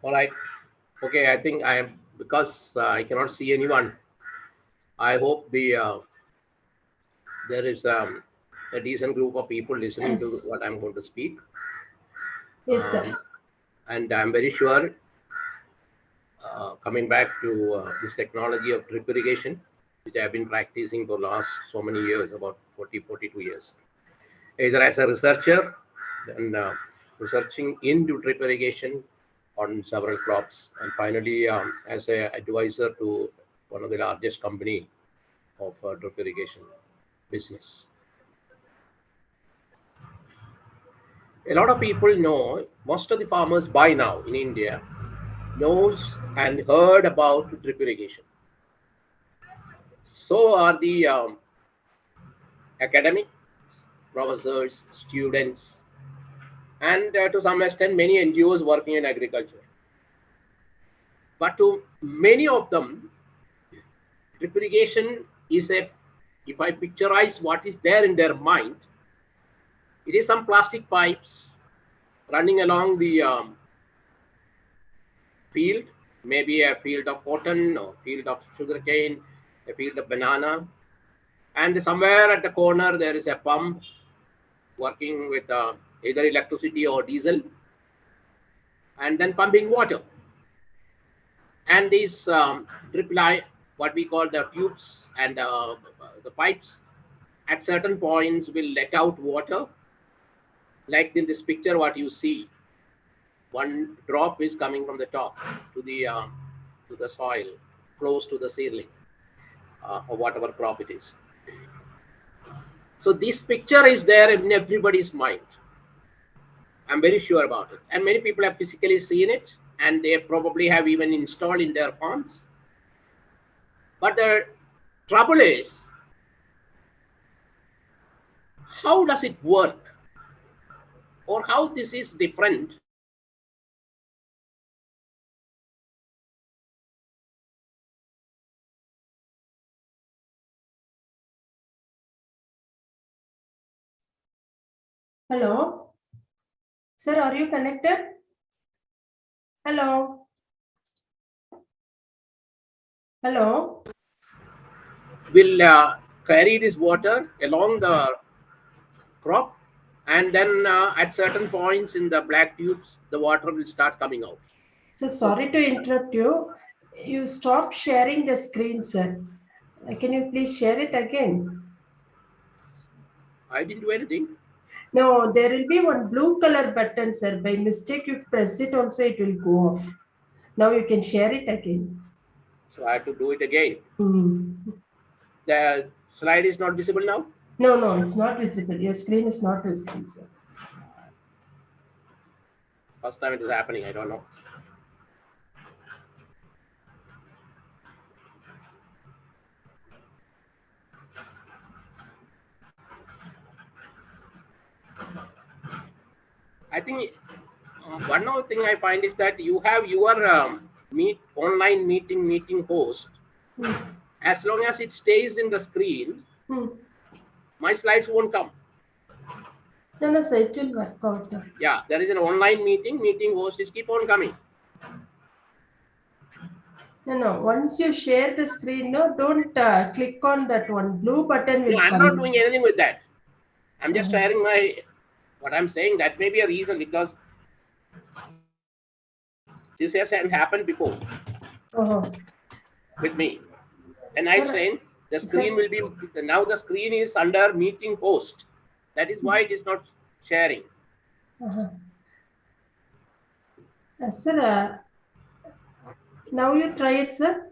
All right. Okay. I think I am because I cannot see anyone. I hope there is a decent group of people listening to Yes. what I'm going to speak. Yes, Um, sir. and I'm very sure coming back to this technology of drip irrigation, which I've been practicing for last so many years, about 40, 42 years, either as a researcher, then researching into drip irrigation on several crops, and finally as an advisor to one of the largest company of drip irrigation business. A lot of people know, most of the farmers by now in India knows and heard about drip irrigation. So are the academic professors, students, and to some extent many NGOs working in agriculture. But to many of them, drip irrigation is a, if I picturize what is there in their mind, it is some plastic pipes running along the field, maybe a field of cotton or field of sugarcane, a field of banana, and somewhere at the corner there is a pump working with either electricity or diesel, and then pumping water. And these drip line, what we call the tubes and the pipes, at certain points will let out water. Like in this picture, what you see, one drop is coming from the top to the soil, close to the seedling or whatever crop it is. So this picture is there in everybody's mind. I'm very sure about it, and many people have physically seen it, and they probably have even installed in their farms. But the trouble is, how does it work, or how this is different Hello. Sir, are you connected? Hello. Hello. will carry this water along the crop, and then at certain points in the black tubes the water will start coming out. So So sorry to interrupt you. You stopped sharing the screen, sir. Can you please share it again? I didn't do anything. No, there will be one blue color button, sir. By mistake, you press it also, it will go off. Now you can share it again. So I have to do it again. Mm. The slide is not visible now. No, no, it's not visible. Your screen is not visible, sir. First time it is happening, I don't know. I think one other thing I find is that you have your online meeting host. As long as it stays in the screen, my slides won't come. No, no, sir, it will work out. Yeah, there is an online meeting host is keep on coming. No, no. Once you share the screen, no, don't click on that one. Blue button will No, I'm come. not doing anything with that. I'm just sharing what I'm saying. That may be a reason, because this has happened before with me. And I'm saying the screen will be, now the screen is under meeting host. That is why it is not sharing. Sir, now you try it, sir.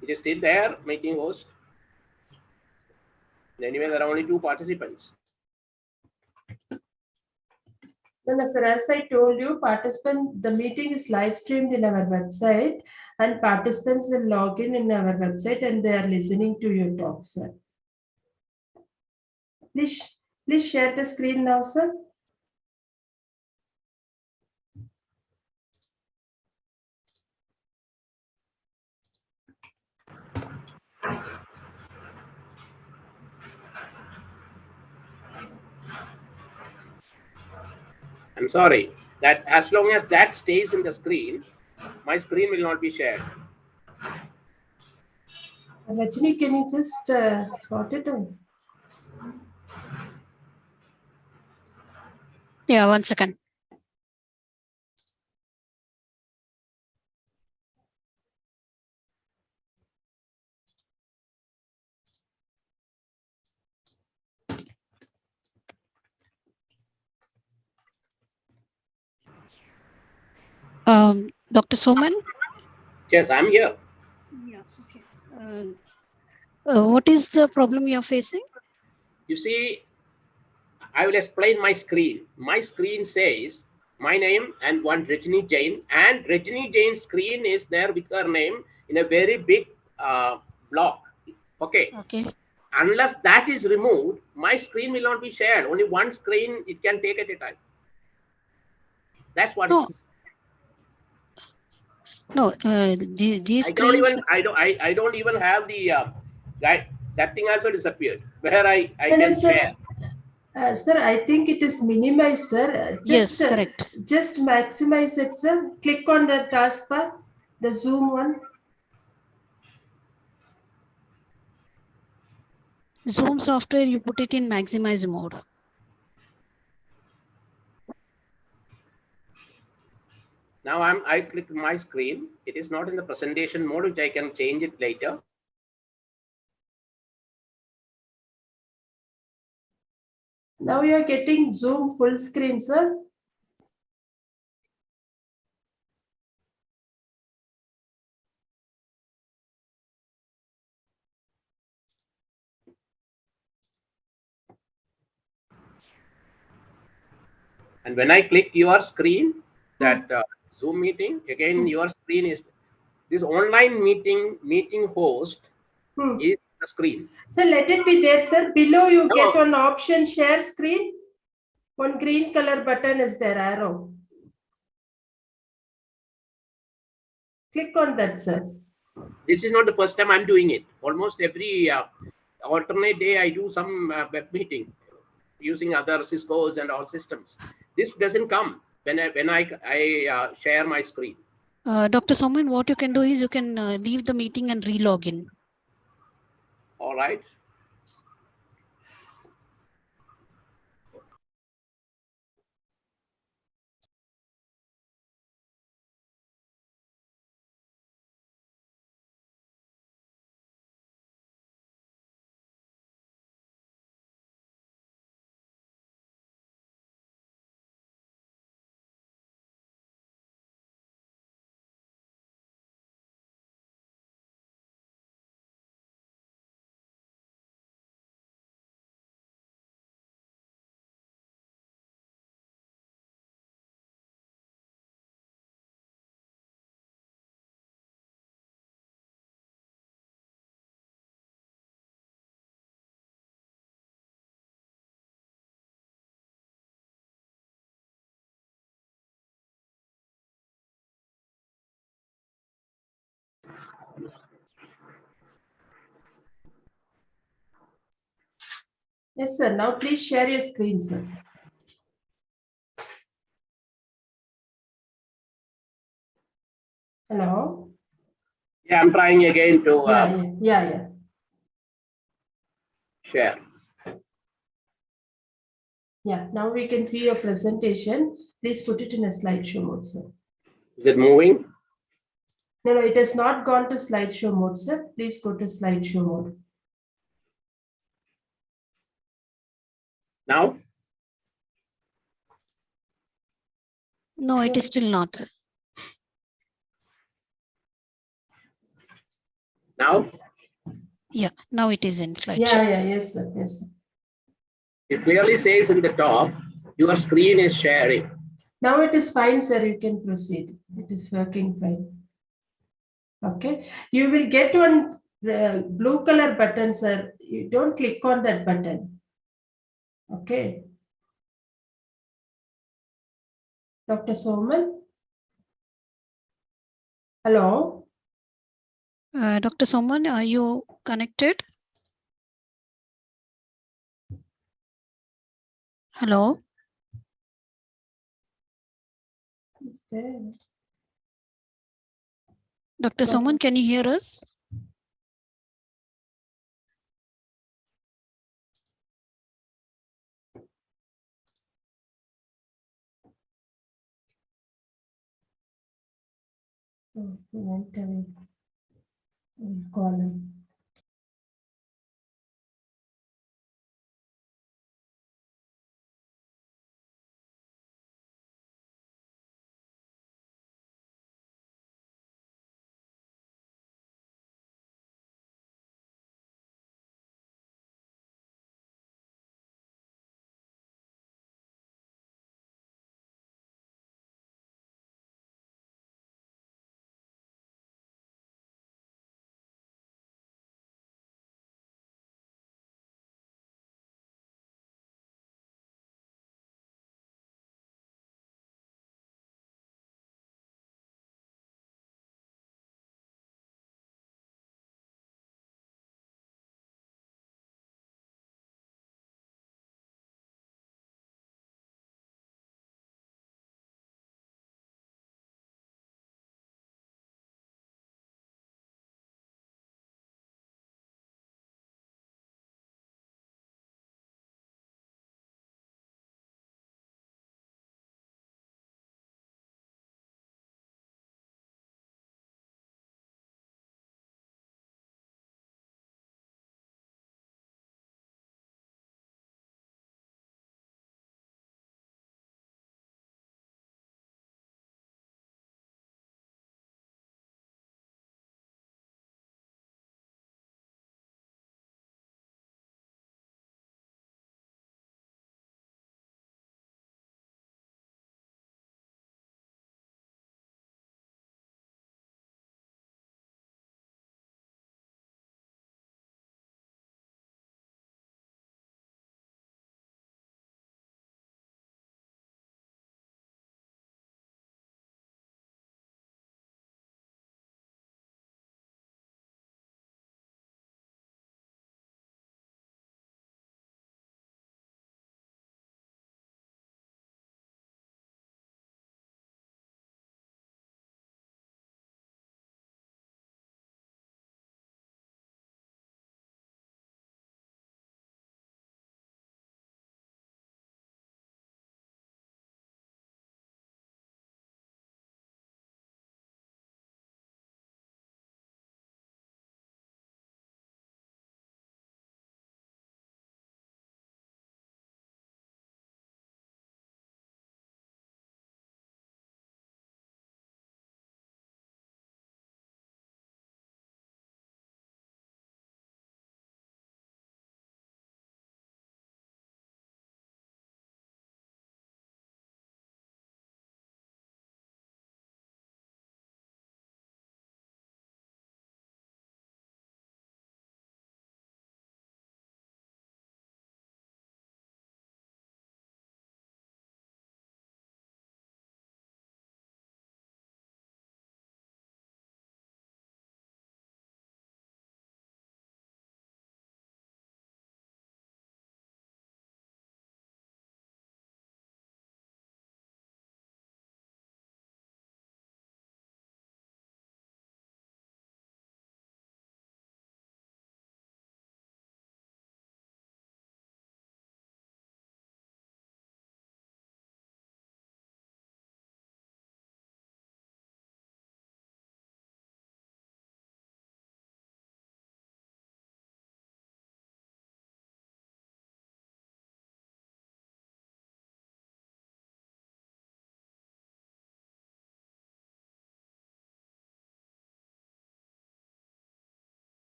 It is still there, meeting host. Anyway, there are only 2 participants. No, sir, as I told you, the meeting is live streamed in our website, and participants will log in our website and they are listening to your talk, sir. Please share the screen now, sir. I'm sorry, that as long as that stays in the screen, My screen will not be shared. Rajni, can you just sort it out? Yeah, 1 second. Dr. Soman? Yes, I'm here. Yeah, okay. What is the problem you're facing? You see, I will explain my screen. My screen says my name and one Rajni Jain, and Rajni Jain's screen is there with her name in a very big block. Okay. Okay. Unless that is removed, my screen will not be shared. Only one screen it can take at a time. That's what No. it is. No, these I don't screens. even. I don't even have the guide. That thing also disappeared. Where I No, can sir. share. Sir, I think it is minimized, sir. Yes, correct. Just maximize it, sir. Click on the taskbar, the Zoom one. Zoom software, you put it in maximize mode. Now I click my screen. It is not in the presentation mode, which I can change it later. Now you are getting Zoom full screen, sir. And when I click your screen, that Zoom meeting, again, your screen is this online meeting host is the screen. So let it be there, sir. Below you No. get one option share screen. One green color button is there, arrow. Click on that, sir. This is not the first time I'm doing it. Almost every alternate day, I do some web meeting using other Cisco's and all systems. This doesn't come when I share my screen. Dr. Soman, what you can do is you can leave the meeting and re-log in. All right. Yes, sir. Now please share your screen, sir. Hello? Yeah, I'm trying again to Yeah. share. Yeah, now we can see your presentation. Please put it in a slideshow mode, sir. Is it moving? No, it has not gone to slideshow mode, sir. Please go to slideshow mode. Now? No, it is still not. Now? Yeah, now it is in slideshow. Yes, sir. It clearly says in the top, your screen is sharing. Now it is fine, sir. You can proceed. It is working fine. Okay. You will get one blue color button, sir. You don't click on that button. Okay. Dr. Soman? Hello? Dr. Soman, are you connected? Hello? It's there. Dr. Soman, can you hear us? Oh, he went away. We'll call him.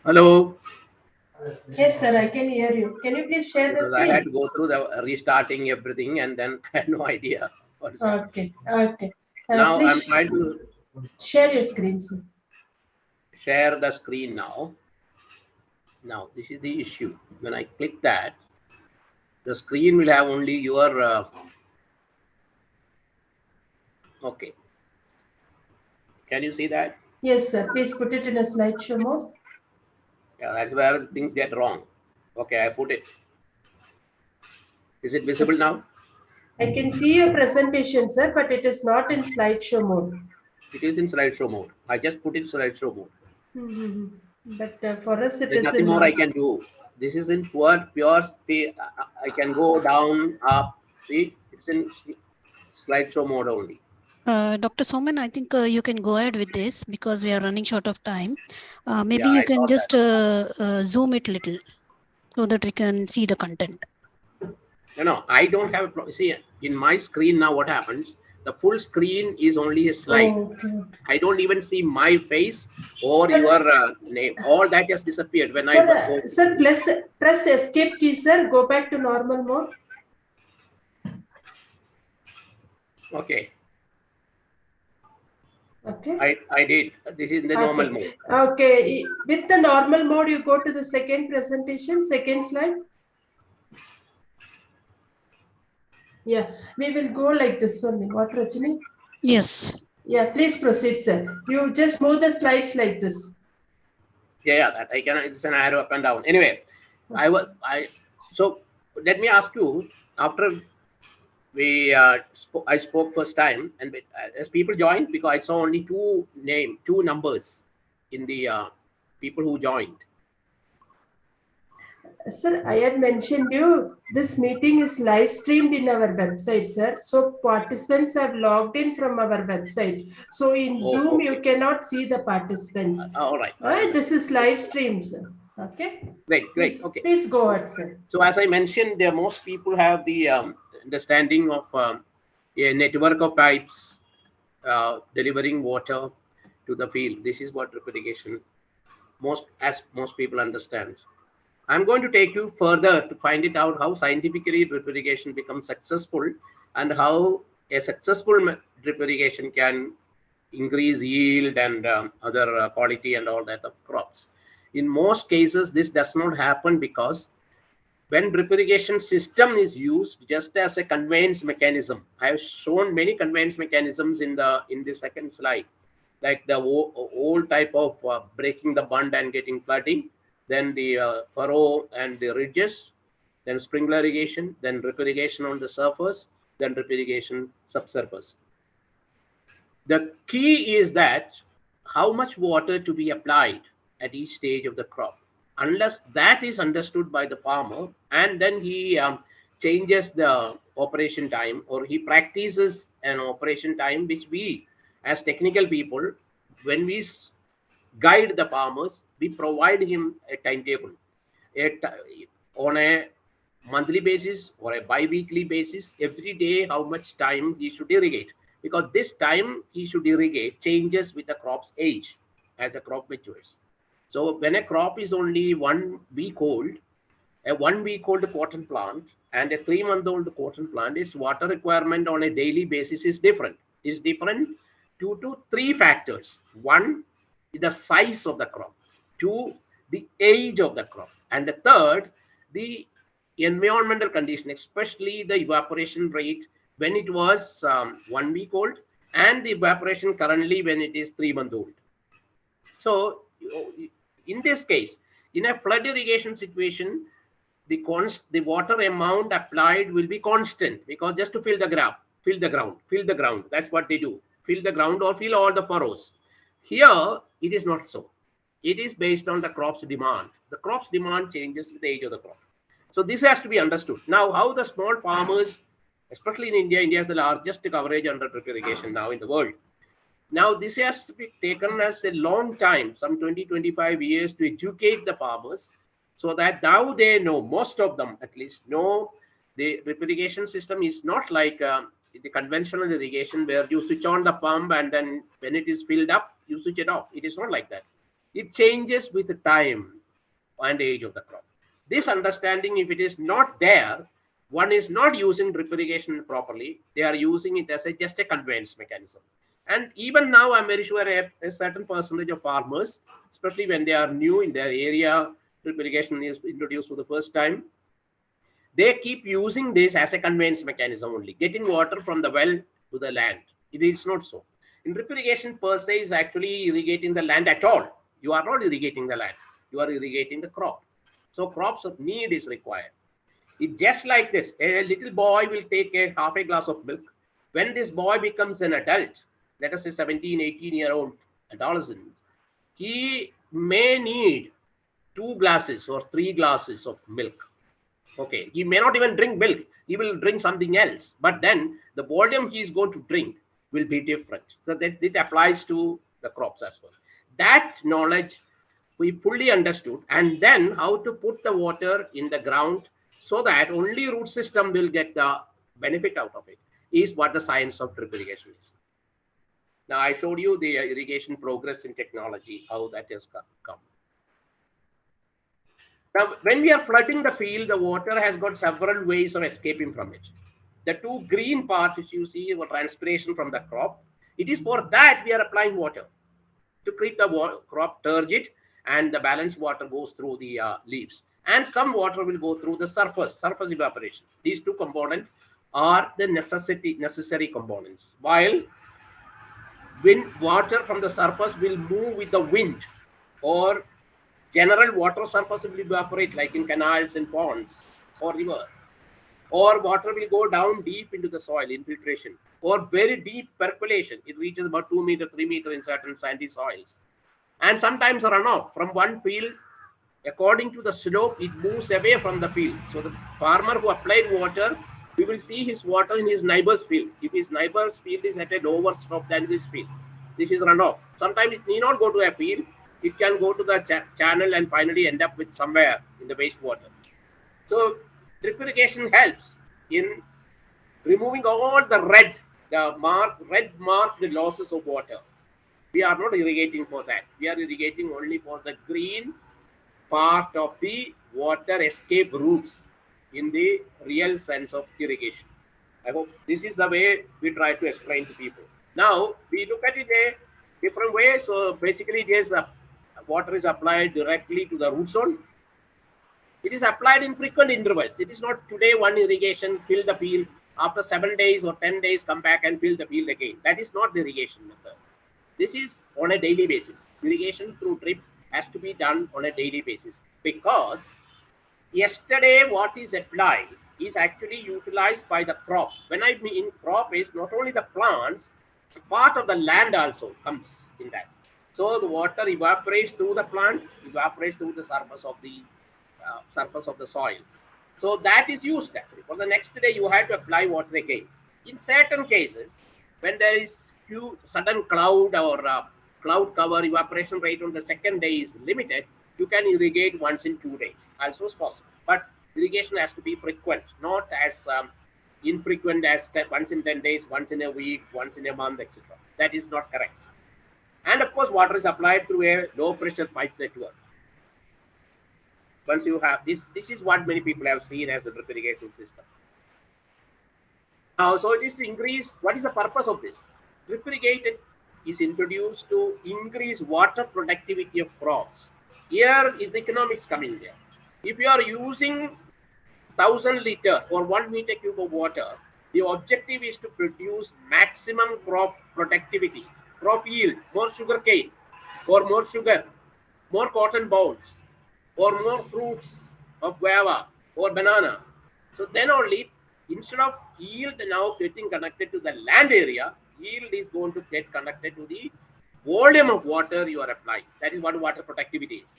Hello. Yes, sir, I can hear you. Can you please share the Because I had to screen? go through the restarting everything, and then I had no idea what is happening. Okay, okay. Now I'm Please trying to share your screen, sir. share the screen now. Now this is the issue. When I click that, the screen will have only your. Okay. Can you see that? Yes, sir. Please put it in a slideshow mode. Yeah, that's where the things get wrong. Okay, I put it. Is it visible now? I can see your presentation, sir, but it is not in slideshow mode. It is in slideshow mode. I just put it in slideshow mode. Mm-hmm. But for us, it There's is nothing in. more I can do. This is in pure. I can go down, up. See, it's in slideshow mode only. Dr. Soman, I think you can go ahead with this because we are running short of time. Maybe Yeah, you I can thought that. just zoom it little so that we can see the content. No, I don't have a problem. See, in my screen now, what happens? The full screen is only a slide. Oh, okay. I don't even see my face or Sir, your name. All that has disappeared when I go. sir, press escape key, sir. Go back to normal mode. Okay, Okay. I did. This is in the normal mode. Okay. Okay. With the normal mode, you go to the second presentation, second slide. Yeah, we will go like this only. What, Rajini? Yes. Yeah, please proceed, sir. You just move the slides like this. Yeah, that I can. It's an arrow up and down. Anyway, so let me ask you. After I spoke first time, and as people joined, because I saw only two numbers in the people who joined. Sir, I had mentioned you, this meeting is live streamed in our website, sir. So participants have logged in from our website. So in Zoom, Okay. you cannot see the participants. All right. I This is live stream, sir. Okay. Great. Okay. Please go ahead, sir. So as I mentioned, there most people have the understanding of a network of pipes delivering water to the field. This is what drip irrigation most people understand. I'm going to take you further to find it out how scientifically drip irrigation becomes successful and how a successful drip irrigation can increase yield and other quality and all that of crops. In most cases, this does not happen because when drip irrigation system is used just as a conveyance mechanism, I have shown many conveyance mechanisms in the second slide, like the old type of breaking the bund and getting flooding, then the furrow and the ridges, then sprinkler irrigation, then drip irrigation on the surface, then drip irrigation subsurface. The key is that how much water to be applied at each stage of the crop. Unless that is understood by the farmer, and then he changes the operation time, or he practices an operation time which we as technical people, when we guide the farmers, we provide him a timetable on a monthly basis or a bi-weekly basis, every day how much time he should irrigate, because this time he should irrigate changes with the crop's age as the crop matures. So when a crop is only 1 week old, a 1 week old cotton plant and a 3 month old cotton plant, its water requirement on a daily basis is different. Is different due to three factors. One, the size of the crop. Two, the age of the crop. And the third, the environmental condition, especially the evaporation rate when it was 1 week old, and the evaporation currently when it is 3 month old. So in this case, in a flood irrigation situation, the water amount applied will be constant, because just to fill the ground. That's what they do. Fill the ground or fill all the furrows. Here, it is not so. It is based on the crop's demand. The crop's demand changes with the age of the crop. So this has to be understood. Now, how the small farmers, especially in India has the largest coverage under drip irrigation now in the world. Now, this has to be taken as a long time, some 20-25 years, to educate the farmers, so that now they know, most of them at least know, the drip irrigation system is not like the conventional irrigation where you switch on the pump and then when it is filled up, you switch it off. It is not like that. It changes with the time and age of the crop. This understanding, if it is not there, one is not using drip irrigation properly. They are using it as just a conveyance mechanism. And even now, I'm very sure a certain percentage of farmers, especially when they are new in their area, drip irrigation is introduced for the first time, they keep using this as a conveyance mechanism only, getting water from the well to the land. It is not so. In drip irrigation per se is actually irrigating the land at all. You are not irrigating the land. You are irrigating the crop. So crops of need is required. It just like this. A little boy will take a half a glass of milk. When this boy becomes an adult, let us say 17, 18-year-old adolescent, he may need 2 glasses or 3 glasses of milk. Okay, he may not even drink milk. He will drink something else. But then the volume he is going to drink will be different. So that it applies to the crops as well. That knowledge we fully understood, and then how to put the water in the ground so that only root system will get the benefit out of it is what the science of drip irrigation is. Now I showed you the irrigation progress in technology, how that has come. Now, when we are flooding the field, the water has got several ways of escaping from it. The two green parts, which you see, were transpiration from the crop. It is for that we are applying water to keep the crop turgid, and the balanced water goes through the leaves. And some water will go through the surface evaporation. These two components are the necessary components. While water from the surface will move with the wind, or general water surface will evaporate like in canals and ponds or river, or water will go down deep into the soil, infiltration, or very deep percolation. It reaches about 2 meters, 3 meters in certain sandy soils. And sometimes a runoff from one field, according to the slope, it moves away from the field. So the farmer who applied water, we will see his water in his neighbor's field. If his neighbor's field is at a lower slope than this field, this is runoff. Sometimes it need not go to a field. It can go to the channel and finally end up with somewhere in the wastewater. So drip irrigation helps in removing all the red marked losses of water. We are not irrigating for that. We are irrigating only for the green part of the water escape routes in the real sense of irrigation. I hope this is the way we try to explain to people. Now we look at it a different way. So basically, it is water is applied directly to the root zone. It is applied in frequent intervals. It is not today one irrigation, fill the field, after 7 days or 10 days come back and fill the field again. That is not the irrigation method. This is on a daily basis. Irrigation through drip has to be done on a daily basis, because yesterday what is applied is actually utilized by the crop. When I mean crop, is not only the plants, part of the land also comes in that. So the water evaporates through the plant, evaporates through the surface of the soil. So that is used actually. For the next day, you have to apply water again. In certain cases, when there is sudden cloud or cloud cover, evaporation rate on the second day is limited, you can irrigate once in 2 days. Also is possible. But irrigation has to be frequent, not as infrequent as once in 10 days, once in a week, once in a month, etc. That is not correct. And of course, water is applied through a low pressure pipe network. Once you have this is what many people have seen as the drip irrigation system. Now, so it is to increase. What is the purpose of this? Drip irrigation is introduced to increase water productivity of crops. Here is the economics coming there. If you are using 1,000 liter or 1 meter cube of water, the objective is to produce maximum crop productivity, crop yield, more sugar cane, or more sugar, more cotton balls, or more fruits of guava or banana. So then only, instead of yield now getting connected to the land area, yield is going to get connected to the volume of water you are applying. That is what water productivity is.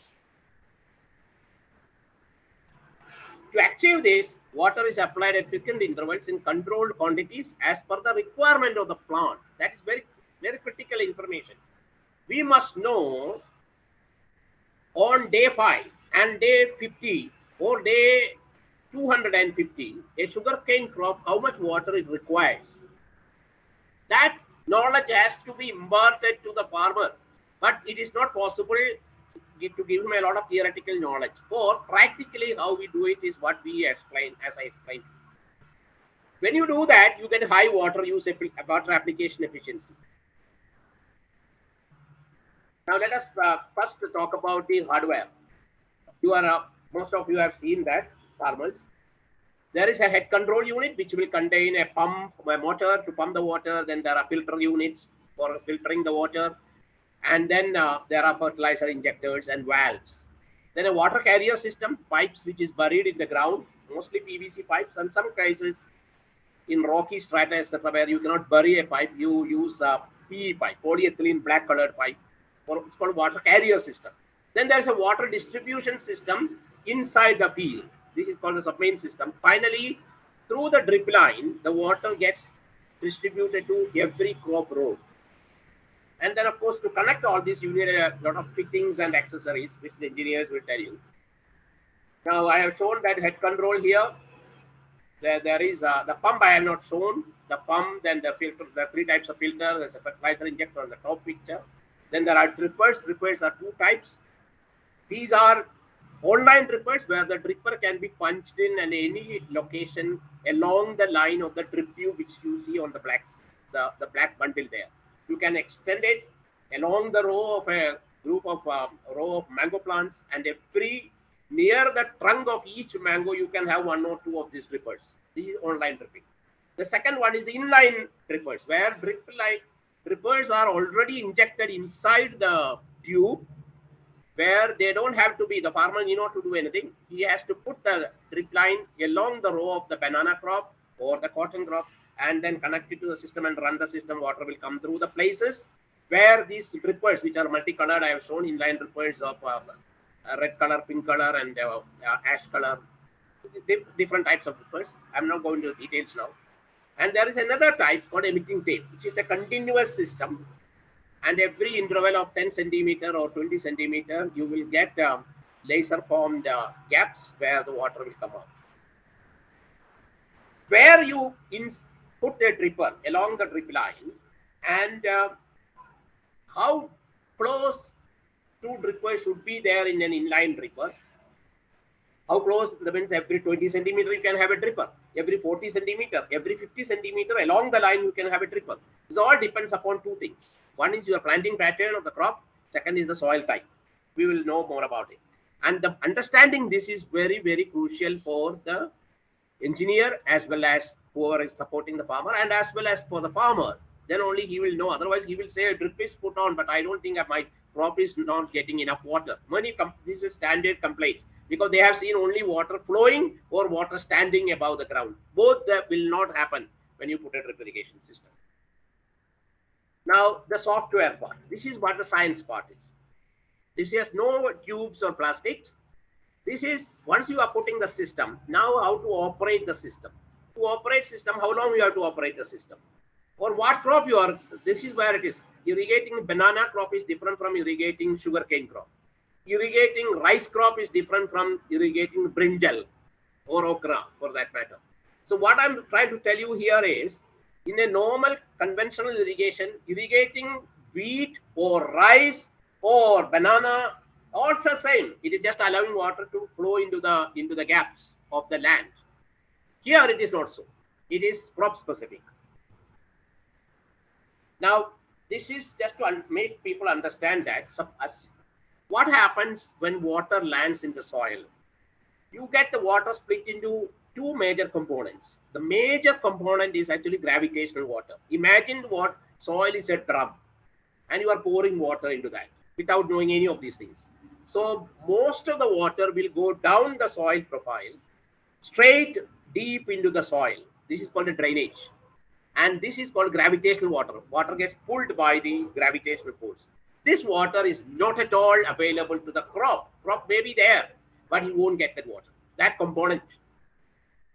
To achieve this, water is applied at frequent intervals in controlled quantities as per the requirement of the plant. That is very, very critical information. We must know on day 5 and day 50 or day 250, a sugarcane crop, how much water it requires. That knowledge has to be imparted to the farmer, but it is not possible to give him a lot of theoretical knowledge. For practically how we do it is what we explain, as I explained. When you do that, you get high water use, water application efficiency. Now let us first talk about the hardware. Most of you have seen that, farmers. There is a head control unit which will contain a pump, a motor to pump the water. Then there are filter units for filtering the water. And then there are fertilizer injectors and valves. Then a water carrier system, pipes which is buried in the ground, mostly PVC pipes, and some cases in rocky strata, etc., where you cannot bury a pipe, you use a PE pipe, polyethylene black colored pipe. It's called water carrier system. Then there's a water distribution system inside the field. This is called the submain system. Finally, through the drip line, the water gets distributed to every crop row. And then, of course, to connect all this, you need a lot of fittings and accessories, which the engineers will tell you. Now, I have shown that head control here. There is the pump I have not shown. The pump, then the filter, the three types of filter. There's a fertilizer injector on the top picture. Then there are drippers. Drippers are two types. These are online drippers where the dripper can be punched in at any location along the line of the drip tube, which you see on the black bundle there. You can extend it along the row of a group of row of mango plants, and near the trunk of each mango, you can have one or two of these drippers. This is online dripping. The second one is the inline drippers, where drippers are already injected inside the tube, where they don't have to be, the farmer need not to do anything. He has to put the drip line along the row of the banana crop or the cotton crop, and then connect it to the system and run the system. Water will come through the places where these drippers, which are multicolored, I have shown inline drippers of red color, pink color, and ash color, different types of drippers. I'm not going into details now. And there is another type called emitting tape, which is a continuous system. And every interval of 10 centimeter or 20 centimeter, you will get laser formed gaps where the water will come out. Where you put a dripper along the drip line, and how close two drippers should be there in an inline dripper. How close? That means every 20 centimeter you can have a dripper. Every 40 centimeter, every 50 centimeter along the line you can have a dripper. This all depends upon two things. One is your planting pattern of the crop. Second is the soil type. We will know more about it. And the understanding this is very, very crucial for the engineer as well as whoever is supporting the farmer, and as well as for the farmer. Then only he will know. Otherwise, he will say a drip is put on, but I don't think my crop is not getting enough water. This is standard complaint, because they have seen only water flowing or water standing above the ground. Both that will not happen when you put a drip irrigation system. Now, the software part. This is what the science part is. This has no tubes or plastics. This is, once you are putting the system, now how to operate the system. To operate system, how long you have to operate the system. Or what crop you are, this is where it is. Irrigating banana crop is different from irrigating sugarcane crop. Irrigating rice crop is different from irrigating brinjal or okra, for that matter. So what I'm trying to tell you here is, in a normal conventional irrigation, irrigating wheat or rice or banana, also same. It is just allowing water to flow into the gaps of the land. Here it is not so. It is crop specific. Now, this is just to make people understand that what happens when water lands in the soil. You get the water split into two major components. The major component is actually gravitational water. Imagine what soil is a drum, and you are pouring water into that without knowing any of these things. So most of the water will go down the soil profile, straight deep into the soil. This is called a drainage. And this is called gravitational water. Water gets pulled by the gravitational force. This water is not at all available to the crop. Crop may be there, but he won't get that water, that component.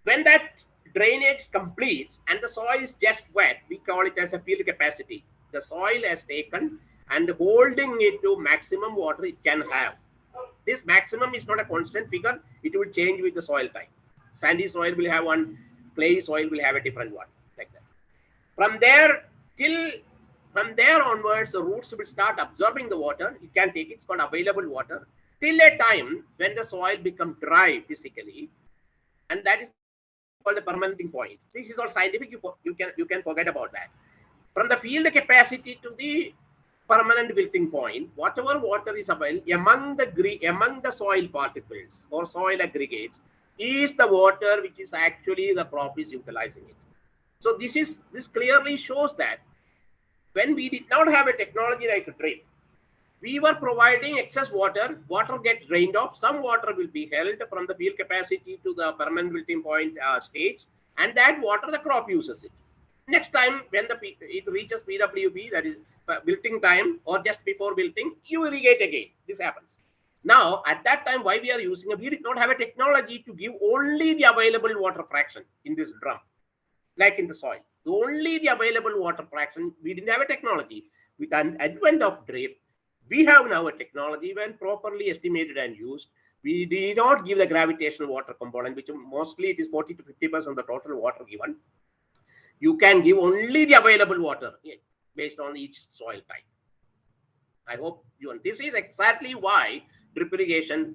When that drainage completes and the soil is just wet, we call it as a field capacity. The soil has taken and holding it to maximum water it can have. This maximum is not a constant figure. It will change with the soil type. Sandy soil will have one, clay soil will have a different one, like that. From there till From there onwards, the roots will start absorbing the water. You can take it, it's called available water, till a time when the soil becomes dry physically, and that is called the permanenting point. This is all scientific. You can forget about that. From the field capacity to the permanent wilting point, whatever water is available among the soil particles or soil aggregates is the water which is actually the crop is utilizing it. So this clearly shows that when we did not have a technology like drip, we were providing excess water gets drained off, some water will be held from the field capacity to the permanent wilting point stage, and that water the crop uses it. Next time when it reaches PWP, that is wilting time, or just before wilting, you irrigate again. This happens. Now, at that time, why we are using we did not have a technology to give only the available water fraction in this drum, like in the soil. Only the available water fraction, we didn't have a technology. With an advent of drip, we have now a technology when properly estimated and used. We did not give the gravitational water component, which mostly it is 40 to 50% of the total water given. You can give only the available water based on each soil type. I hope you understand. This is exactly why drip irrigation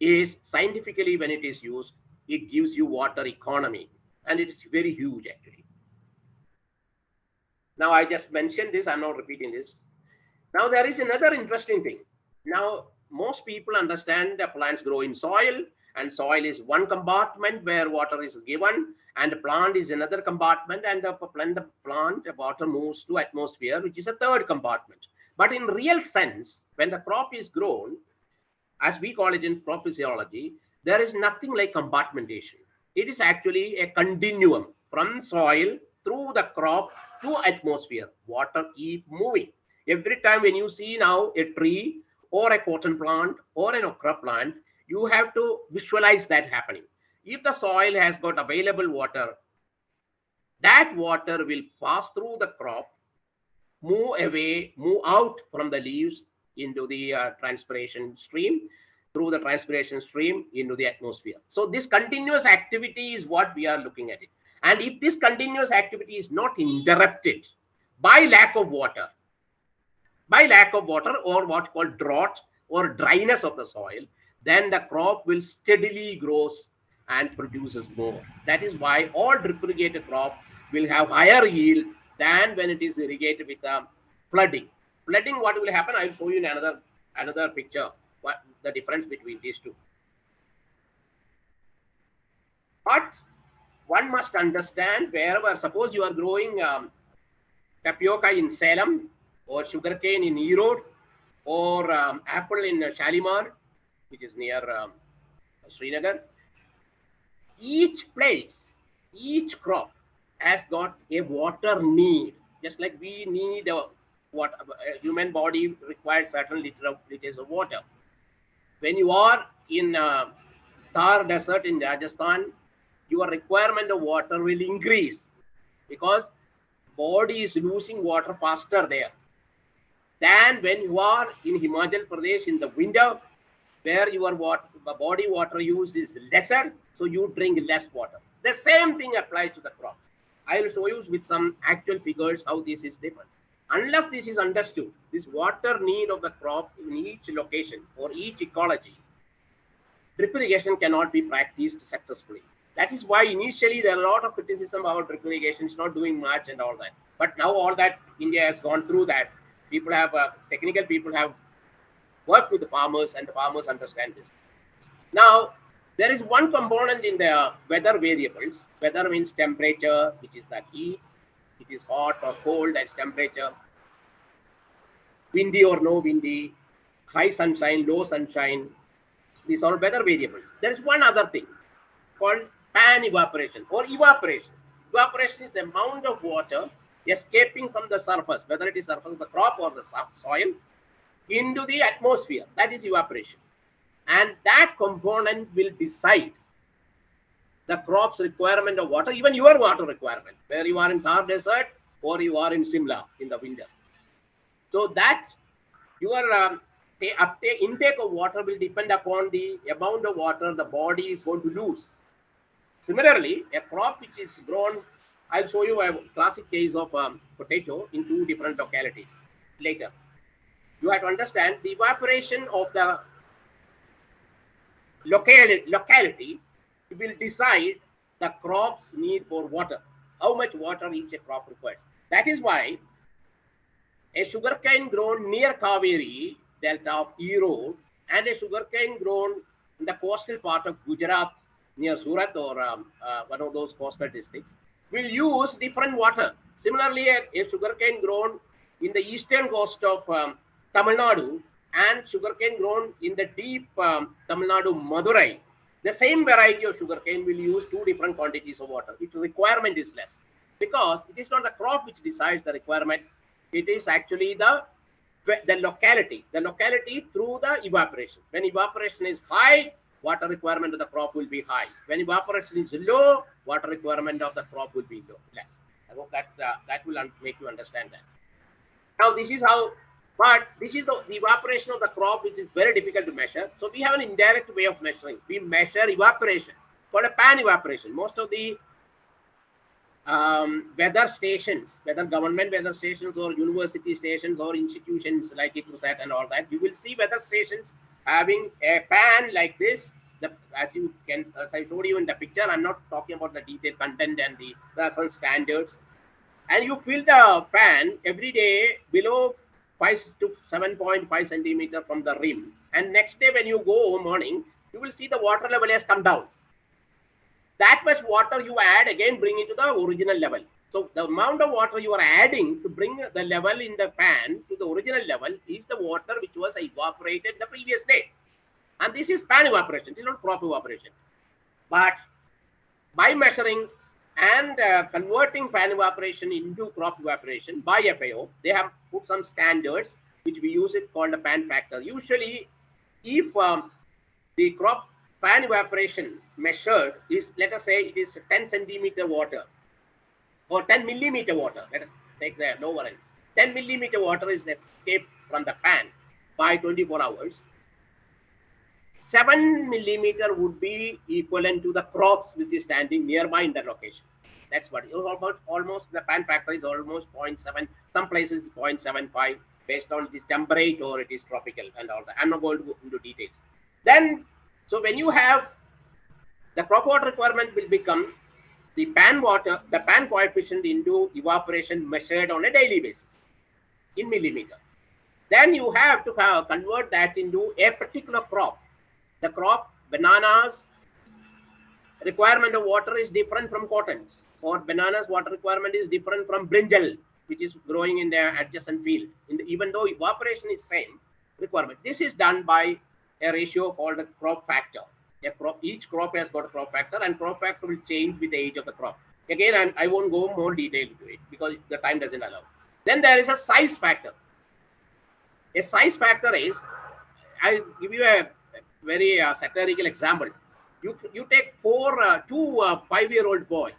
is scientifically, when it is used, it gives you water economy, and it is very huge actually. Now I just mentioned this, I'm not repeating this. Now there is another interesting thing. Now most people understand that plants grow in soil, and soil is one compartment where water is given, and the plant is another compartment, and the plant water moves to atmosphere, which is a third compartment. But in real sense, when the crop is grown, as we call it in crop physiology, there is nothing like compartmentation. It is actually a continuum from soil through the crop to atmosphere. Water keep moving. Every time when you see now a tree or a cotton plant or an okra plant, you have to visualize that happening. If the soil has got available water, that water will pass through the crop, move away, move out from the leaves into the transpiration stream, through the transpiration stream into the atmosphere. So this continuous activity is what we are looking at it. And if this continuous activity is not interrupted by lack of water or what called drought or dryness of the soil, then the crop will steadily grows and produces more. That is why all drip irrigated crop will have higher yield than when it is irrigated with flooding. Flooding, what will happen? I will show you in another picture what the difference between these two. But one must understand, wherever, suppose you are growing tapioca in Salem, or sugarcane in Erode, or apple in Shalimar, which is near Srinagar. Each place, each crop has got a water need, just like we need a human body requires certain liters of water. When you are in Thar desert in Rajasthan, your requirement of water will increase because body is losing water faster there than when you are in Himachal Pradesh in the winter, where your body water use is lesser, so you drink less water. The same thing applies to the crop. I will show you with some actual figures how this is different. Unless this is understood, this water need of the crop in each location or each ecology, drip irrigation cannot be practiced successfully. That is why initially there are a lot of criticism about drip irrigation. It's not doing much and all that. But now all that India has gone through that. People have technical people have worked with the farmers, and the farmers understand this. Now there is one component in the weather variables. Weather means temperature, which is the heat. It is hot or cold, that's temperature. Windy or no windy, high sunshine, low sunshine. These are weather variables. There is one other thing called pan evaporation or evaporation. Evaporation is the amount of water escaping from the surface, whether it is surface of the crop or the soil, into the atmosphere. That is evaporation. And that component will decide the crop's requirement of water, even your water requirement, where you are in Thar desert or you are in Simla in the winter. So that your intake of water will depend upon the amount of water the body is going to lose. Similarly, a crop which is grown I'll show you a classic case of potato in two different localities later. You have to understand the evaporation of the locality will decide the crop's need for water, how much water each crop requires. That is why a sugarcane grown near Kaveri delta of Erode and a sugarcane grown in the coastal part of Gujarat near Surat or one of those coastal districts will use different water. Similarly, a sugarcane grown in the eastern coast of Tamil Nadu and sugarcane grown in the deep Tamil Nadu Madurai, the same variety of sugarcane will use two different quantities of water. Its requirement is less because it is not the crop which decides the requirement. It is actually the locality through the evaporation. When evaporation is high, water requirement of the crop will be high. When evaporation is low, water requirement of the crop will be less. I hope that that will make you understand that. Now this is how, but this is the evaporation of the crop, which is very difficult to measure. So we have an indirect way of measuring. We measure evaporation called a pan evaporation. Most of the weather stations, whether government weather stations or university stations or institutions like ICRUSAT and all that, you will see weather stations having a pan like this. As I showed you in the picture, I'm not talking about the detailed content and there are some standards. And you fill the pan every day below 5 to 7.5 centimeter from the rim. And next day when you go morning, you will see the water level has come down. That much water you add, again bring it to the original level. So the amount of water you are adding to bring the level in the pan to the original level is the water which was evaporated the previous day. And this is pan evaporation. This is not crop evaporation. But by measuring and converting pan evaporation into crop evaporation by FAO, they have put some standards which we use it called a pan factor. Usually, if the crop pan evaporation measured is, let us say it is 10 centimeter water or 10 millimeter water. Let us take the lower end. 10 millimeter water is escaped from the pan by 24 hours. 7 millimeter would be equivalent to the crops which is standing nearby in that location. That's what almost the pan factor is almost 0.7. Some places 0.75 based on it is temperate or it is tropical and all that. I'm not going to go into details. Then, so when you have the crop water requirement will become the pan coefficient into evaporation measured on a daily basis in millimeter. Then you have to convert that into a particular crop. The crop, bananas, requirement of water is different from cottons, or bananas water requirement is different from brinjal, which is growing in the adjacent field. Even though evaporation is same requirement, this is done by a ratio called a crop factor. Each crop has got a crop factor, and crop factor will change with the age of the crop. Again, I won't go more detail into it because the time doesn't allow. Then there is a size factor. A size factor is, I'll give you a very satirical example. You take two 5-year-old boy.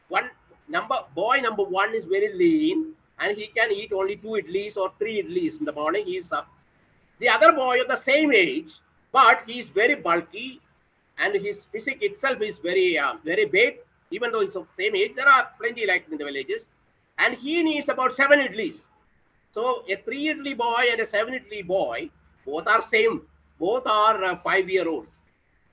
Boy number one is very lean and he can eat only 2 idlis or 3 idlis in the morning. He is the other boy of the same age, but he is very bulky and his physique itself is very very big. Even though he's of the same age, there are plenty like in the villages, and he needs about 7 idlis. So a 3 idli boy and a 7 idli boy, both are same. Both are 5-year-old,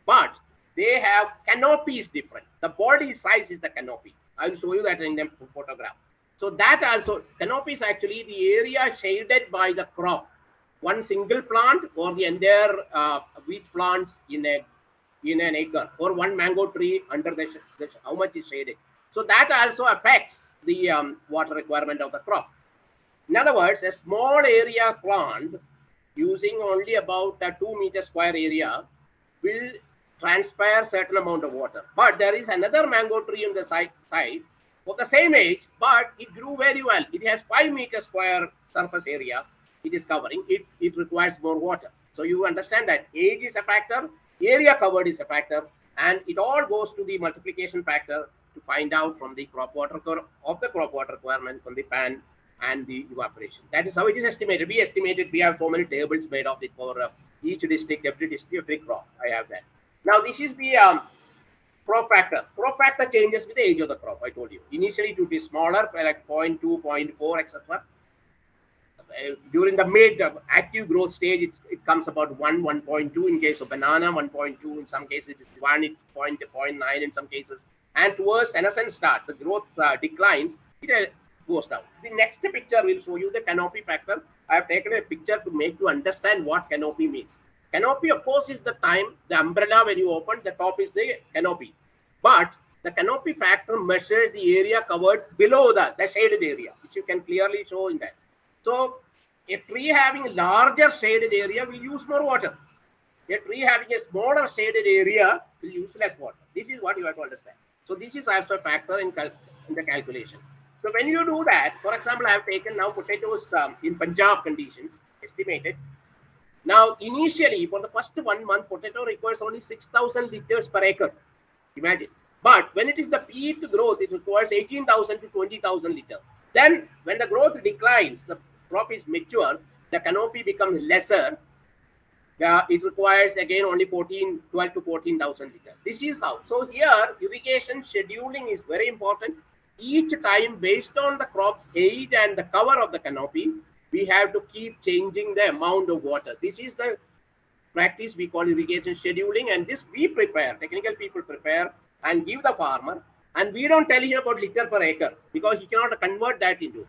but they have canopies different. The body size is the canopy. I will show you that in the photograph. So that also, canopy is actually the area shaded by the crop. One single plant or the entire wheat plants in an acre, or one mango tree under the how much is shaded. So that also affects the water requirement of the crop. In other words, a small area plant using only about a 2 meter square area will transpire certain amount of water. But there is another mango tree on the side of the same age, but it grew very well. It has 5 meter square surface area. It is covering. It requires more water. So you understand that age is a factor, area covered is a factor, and it all goes to the multiplication factor to find out from the crop water requirement from the pan and the evaporation. That is how it is estimated. We have so many tables made of it for each district, every crop. I have that. Now this is the crop factor. Crop factor changes with the age of the crop. I told you. Initially, it would be smaller, like 0.2, 0.4, etc. During the mid active growth stage, it comes about 1, 1.2 in case of banana, 1.2 in some cases, it's 1, it's 0.9 in some cases. And towards senescent start, the growth declines, it goes down. The next picture will show you the canopy factor. I have taken a picture to make you understand what canopy means. Canopy, of course, is the time, the umbrella when you open, the top is the canopy. But the canopy factor measures the area covered below the shaded area, which you can clearly show in that. So a tree having larger shaded area will use more water. A tree having a smaller shaded area will use less water. This is what you have to understand. So this is also a factor in the calculation. So when you do that, for example, I have taken now potatoes in Punjab conditions, estimated. Now, initially, for the first 1 month, potato requires only 6,000 liters per acre. Imagine. But when it is the peak growth, it requires 18,000 to 20,000 liters. Then, when the growth declines, the crop is mature, the canopy becomes lesser. It requires again only 12 to 14,000 liters. This is how. So here, irrigation scheduling is very important. Each time, based on the crop's age and the cover of the canopy, we have to keep changing the amount of water. This is the practice we call irrigation scheduling, and this we prepare, technical people prepare and give the farmer, and we don't tell him about liter per acre because he cannot convert that into.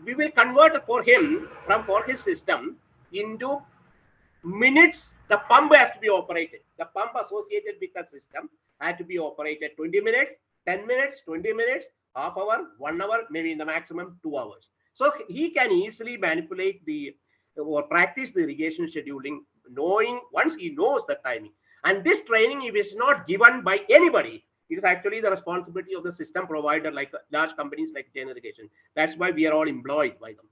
We will convert for him for his system into minutes. The pump has to be operated. The pump associated with the system has to be operated 20 minutes, 10 minutes, 20 minutes, half hour, 1 hour, maybe in the maximum 2 hours. So he can easily manipulate or practice the irrigation scheduling, once he knows the timing. And this training, if it's not given by anybody, it is actually the responsibility of the system provider, like large companies like Jain Irrigation. That's why we are all employed by them.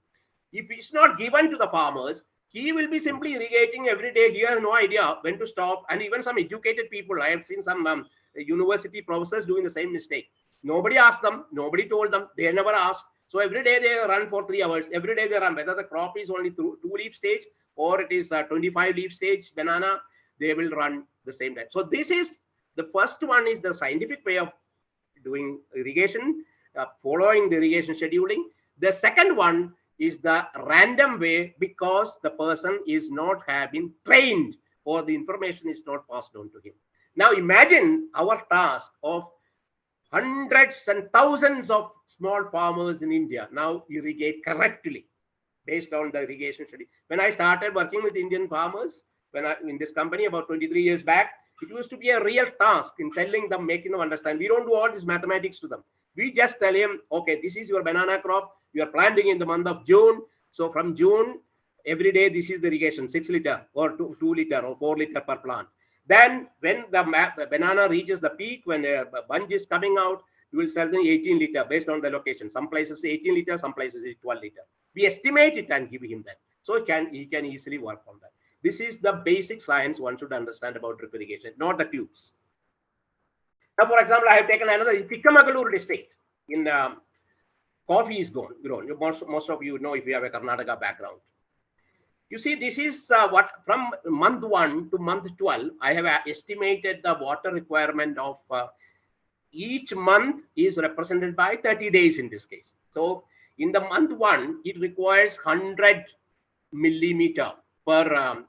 If it's not given to the farmers, he will be simply irrigating every day. He has no idea when to stop. And even some educated people, I have seen some university professors doing the same mistake. Nobody asked them. Nobody told them. They never asked. So every day they run for 3 hours. Every day they run. Whether the crop is only 2-leaf stage or it is 25-leaf stage banana, they will run the same time. So this is the first one, is the scientific way of doing irrigation, following the irrigation scheduling. The second one is the random way, because the person is not having trained or the information is not passed on to him. Now imagine our task of hundreds and thousands of small farmers in India now irrigate correctly based on the irrigation study. When I started working with Indian farmers, in this company about 23 years back, it used to be a real task in telling them, making them understand. We don't do all this mathematics to them. We just tell him, okay, this is your banana crop. You are planting in the month of June. So from June, every day, this is the irrigation, 6 liter or 2 liter or 4 liter per plant. Then when the banana reaches the peak, when a bunch is coming out, you will sell them 18 liter based on the location. Some places 18 liter, some places 12 liter. We estimate it and give him that. So he can easily work on that. This is the basic science one should understand about drip irrigation, not the tubes. Now, for example, I have taken another in Chikmagalur district. In coffee is grown. Most of you know if you have a Karnataka background. You see, this is what from month 1 to month 12, I have estimated the water requirement of each month is represented by 30 days in this case. So in the month 1, it requires 100 millimeter per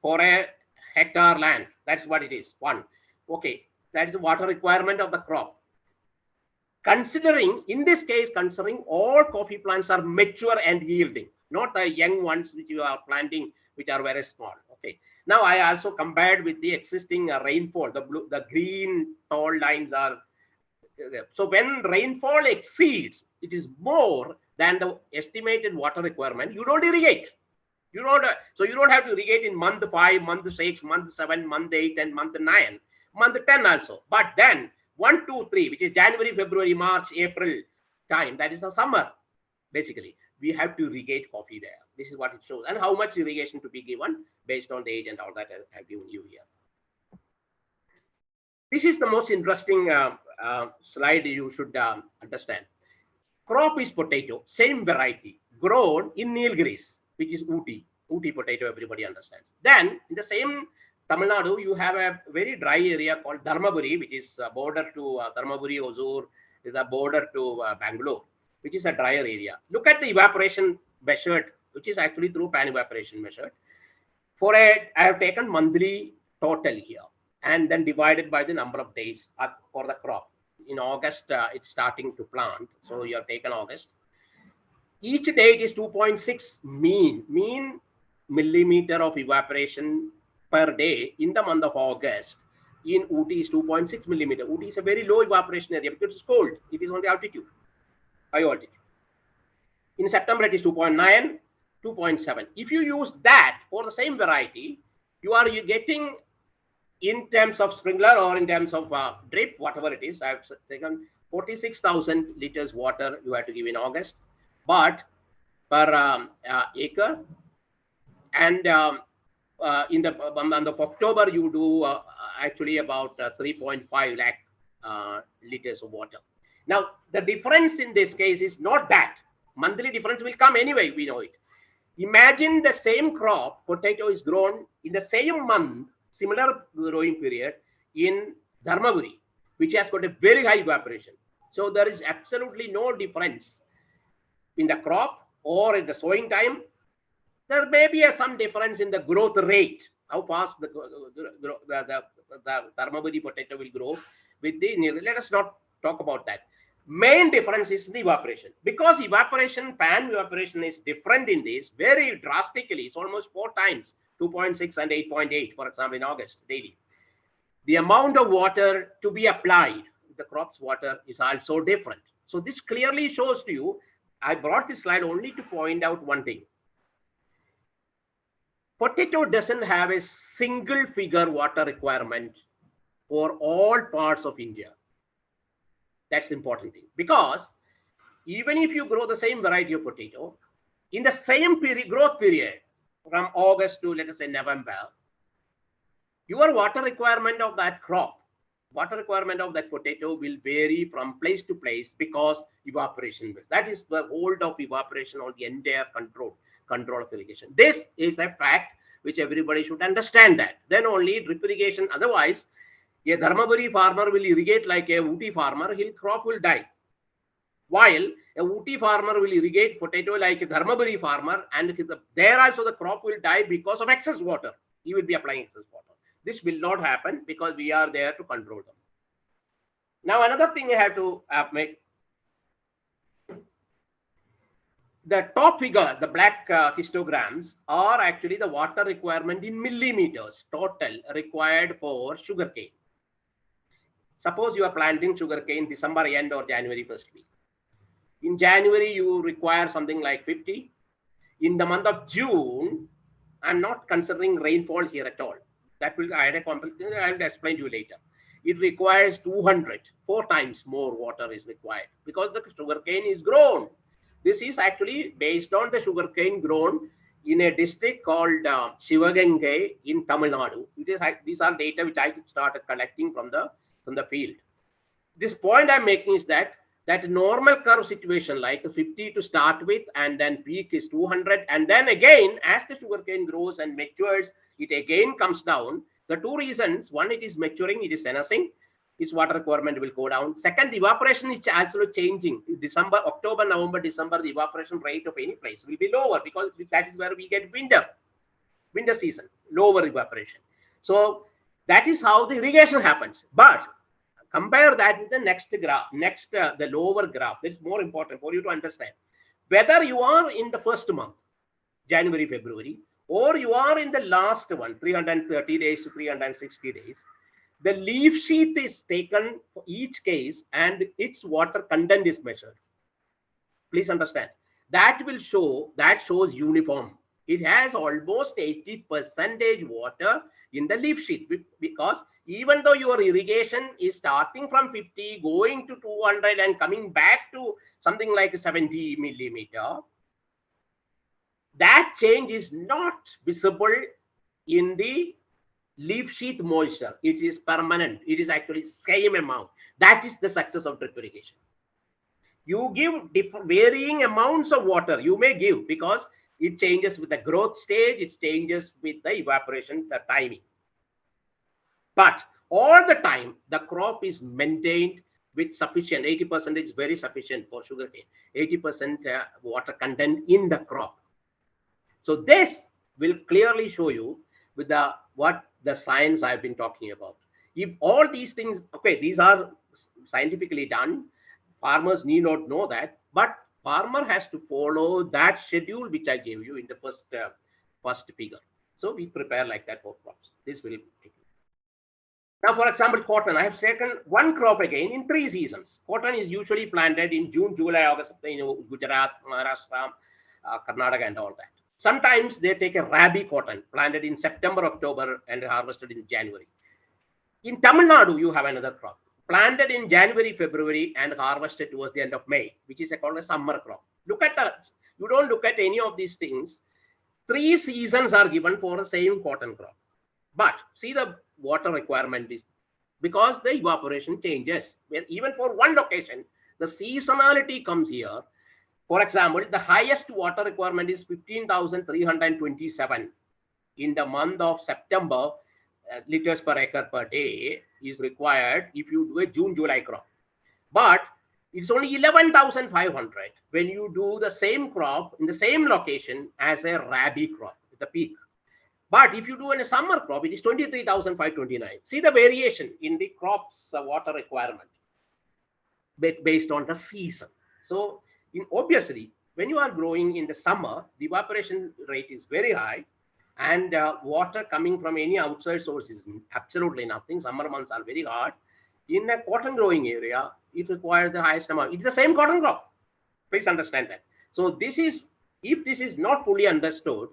for a hectare land. That's what it is. 1. Okay, that is the water requirement of the crop. Considering, in this case, considering all coffee plants are mature and yielding, not the young ones which you are planting, which are very small. Okay. Now I also compared with the existing rainfall. The green tall lines are. So when rainfall exceeds, it is more than the estimated water requirement, you don't irrigate. So you don't have to irrigate in month 5, month 6, month 7, month 8, and month 9, month 10 also. But then 1, 2, 3, which is January, February, March, April time, that is the summer. Basically, we have to irrigate coffee there. This is what it shows, and how much irrigation to be given based on the age and all that I have given you here. This is the most interesting slide you should understand. Crop is potato, same variety, grown in Nilgiris, which is Ooty potato, everybody understands. Then in the same Tamil Nadu, you have a very dry area called Dharmaburi, which is a border to Dharmaburi, Hosur, is a border to Bangalore, which is a drier area. Look at the evaporation measured, which is actually through pan evaporation measured. For it, I have taken monthly total here and then divided by the number of days for the crop. In August, it's starting to plant. So you have taken August. Each day it is 2.6 mean millimeter of evaporation per day in the month of August. In Ooty is 2.6 millimeter. Ooty is a very low evaporation area because it's cold. It is on the altitude, high altitude. In September it is 2.9, 2.7. If you use that for the same variety, you are getting in terms of sprinkler or in terms of drip, whatever it is. I've taken 46,000 liters water you have to give in August, but per acre. And in the month of October, you do actually about 3.5 lakh liters of water. Now, the difference in this case is not that. Monthly difference will come anyway, we know it. Imagine the same crop, potato is grown in the same month, similar growing period in Dharmaburi, which has got a very high evaporation. So there is absolutely no difference in the crop or in the sowing time. There may be some difference in the growth rate, how fast the Dharmaburi potato will grow with the, let us not talk about that. Main difference is the evaporation, because evaporation, pan evaporation is different in this very drastically. It's almost 4 times, 2.6 and 8.8, for example, in August daily. The amount of water to be applied, the crop's water is also different. So this clearly shows to you, I brought this slide only to point out one thing. Potato doesn't have a single figure water requirement for all parts of India. That's the important thing, because even if you grow the same variety of potato in the same growth period from August to, let us say, November, your water requirement of that crop, water requirement of that potato will vary from place to place, because evaporation. That is the hold of evaporation on the entire control of irrigation. This is a fact which everybody should understand, that. Then only drip irrigation. Otherwise, a Dharmaburi farmer will irrigate like a Ooty farmer, his crop will die. While a Ooty farmer will irrigate potato like a Dharmaburi farmer, and there also the crop will die because of excess water. He will be applying excess water. This will not happen because we are there to control them. Now, another thing I have to make. The top figure, the black histograms, are actually the water requirement in millimeters total required for sugarcane. Suppose you are planting sugarcane December end or January first week. In January, you require something like 50. In the month of June, I'm not considering rainfall here at all. That will I will explain to you later. It requires 200, 4 times more water is required, because the sugarcane is grown. This is actually based on the sugarcane grown in a district called Sivagangai in Tamil Nadu. These are data which I started collecting from the field. This point I'm making is that normal curve situation, like 50 to start with, and then peak is 200, and then again as the sugarcane grows and matures, it again comes down. The 2 reasons: one, it is maturing, it is senescing, its water requirement will go down. Second, the evaporation is also changing. December, October, November, December, the evaporation rate of any place will be lower, because that is where we get winter season, lower evaporation. So that is how the irrigation happens. But compare that with the next graph, the lower graph. This is more important for you to understand. Whether you are in the first month, January, February, or you are in the last one, 330 days to 360 days, the leaf sheet is taken for each case and its water content is measured. Please understand. That shows uniform. It has almost 80% water in the leaf sheet, because even though your irrigation is starting from 50, going to 200 and coming back to something like 70 millimeter, that change is not visible in the leaf sheet moisture. It is permanent. It is actually same amount. That is the success of drip irrigation. You give varying amounts of water. You may give, because it changes with the growth stage. It changes with the evaporation, the timing. But all the time, the crop is maintained with sufficient, 80% is very sufficient for sugarcane, 80% water content in the crop. So this will clearly show you with the what the science I've been talking about. If all these things, okay, these are scientifically done, farmers need not know that, but farmer has to follow that schedule which I gave you in the first figure. So we prepare like that for crops. This will make. Now, for example, cotton. I have taken one crop again in 3 seasons. Cotton is usually planted in June, July, August, Gujarat, Maharashtra, Karnataka, and all that. Sometimes they take a rabi cotton planted in September, October, and harvested in January. In Tamil Nadu, you have another crop planted in January, February, and harvested towards the end of May, which is called a summer crop. Look at that. You don't look at any of these things. 3 seasons are given for the same cotton crop. But see the water requirement is because the evaporation changes. Even for one location, the seasonality comes here. For example, the highest water requirement is 15,327 in the month of September. Liters per acre per day is required if you do a June, July crop. But it's only 11,500 when you do the same crop in the same location as a rabi crop, the peak. But if you do in a summer crop, it is 23,529. See the variation in the crop's water requirement based on the season. So obviously, when you are growing in the summer, the evaporation rate is very high, and water coming from any outside source is absolutely nothing. Summer months are very hot. In a cotton growing area, it requires the highest amount. It's the same cotton crop. Please understand that. So this is, if this is not fully understood,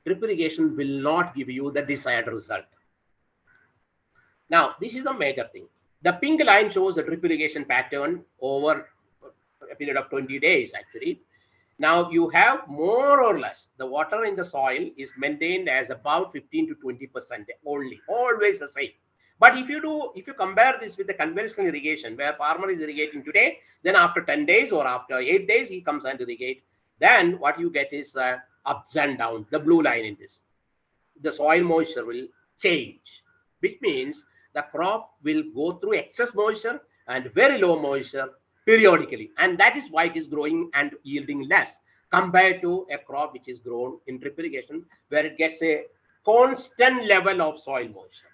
drip irrigation will not give you the desired result. Now, this is the major thing. The pink line shows the drip irrigation pattern over a period of 20 days, actually. Now, you have more or less the water in the soil is maintained as about 15 to 20% only, always the same. But if you compare this with the conventional irrigation, where farmer is irrigating today, then after 10 days or after 8 days, he comes and irrigate, then what you get is ups and downs, the blue line in this. The soil moisture will change, which means the crop will go through excess moisture and very low moisture periodically. And that is why it is growing and yielding less compared to a crop which is grown in drip irrigation, where it gets a constant level of soil moisture.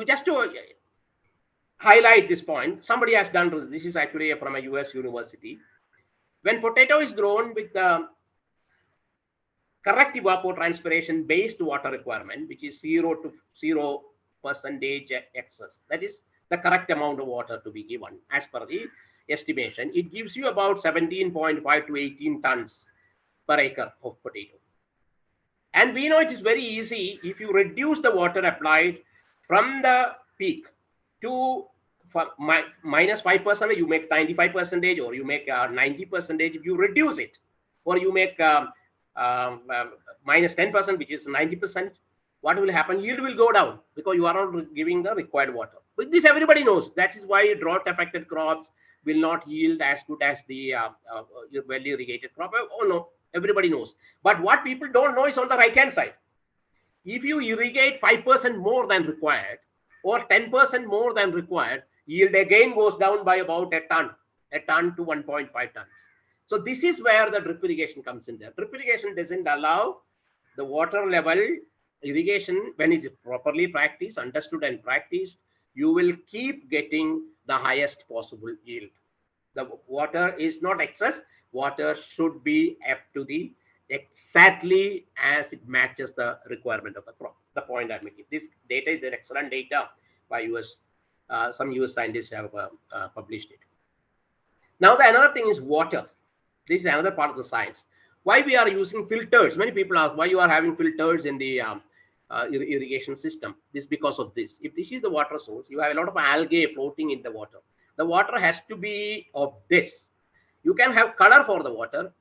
Just to highlight this point, somebody has done this. Is actually from a US university. When potato is grown with the correct evapotranspiration based water requirement, which is 0% excess, that is the correct amount of water to be given as per the estimation, it gives you about 17.5 to 18 tons per acre of potato. And we know it is very easy. If you reduce the water applied from the peak to minus 5%, you make 95%, or you make 90%. If you reduce it, or you make minus 10%, which is 90%, what will happen? Yield will go down because you are not giving the required water. But this everybody knows. That is why drought-affected crops will not yield as good as the well-irrigated crop. Oh no, everybody knows. But what people don't know is on the right-hand side. If you irrigate 5% more than required or 10% more than required, yield again goes down by about a ton to 1.5 tons. So this is where the drip irrigation comes in there. Drip irrigation doesn't allow the water level irrigation. When it's properly practiced, understood and practiced, you will keep getting the highest possible yield. The water is not excess. Water should be up to the exactly as it matches the requirement of the crop. The point I'm making. This data is an excellent data by US. Some US scientists have published it. Now, the another thing is water. This is another part of the science. Why we are using filters? Many people ask why you are having filters in the irrigation system. This is because of this. If this is the water source, you have a lot of algae floating in the water. The water has to be of this. You can have color for the water.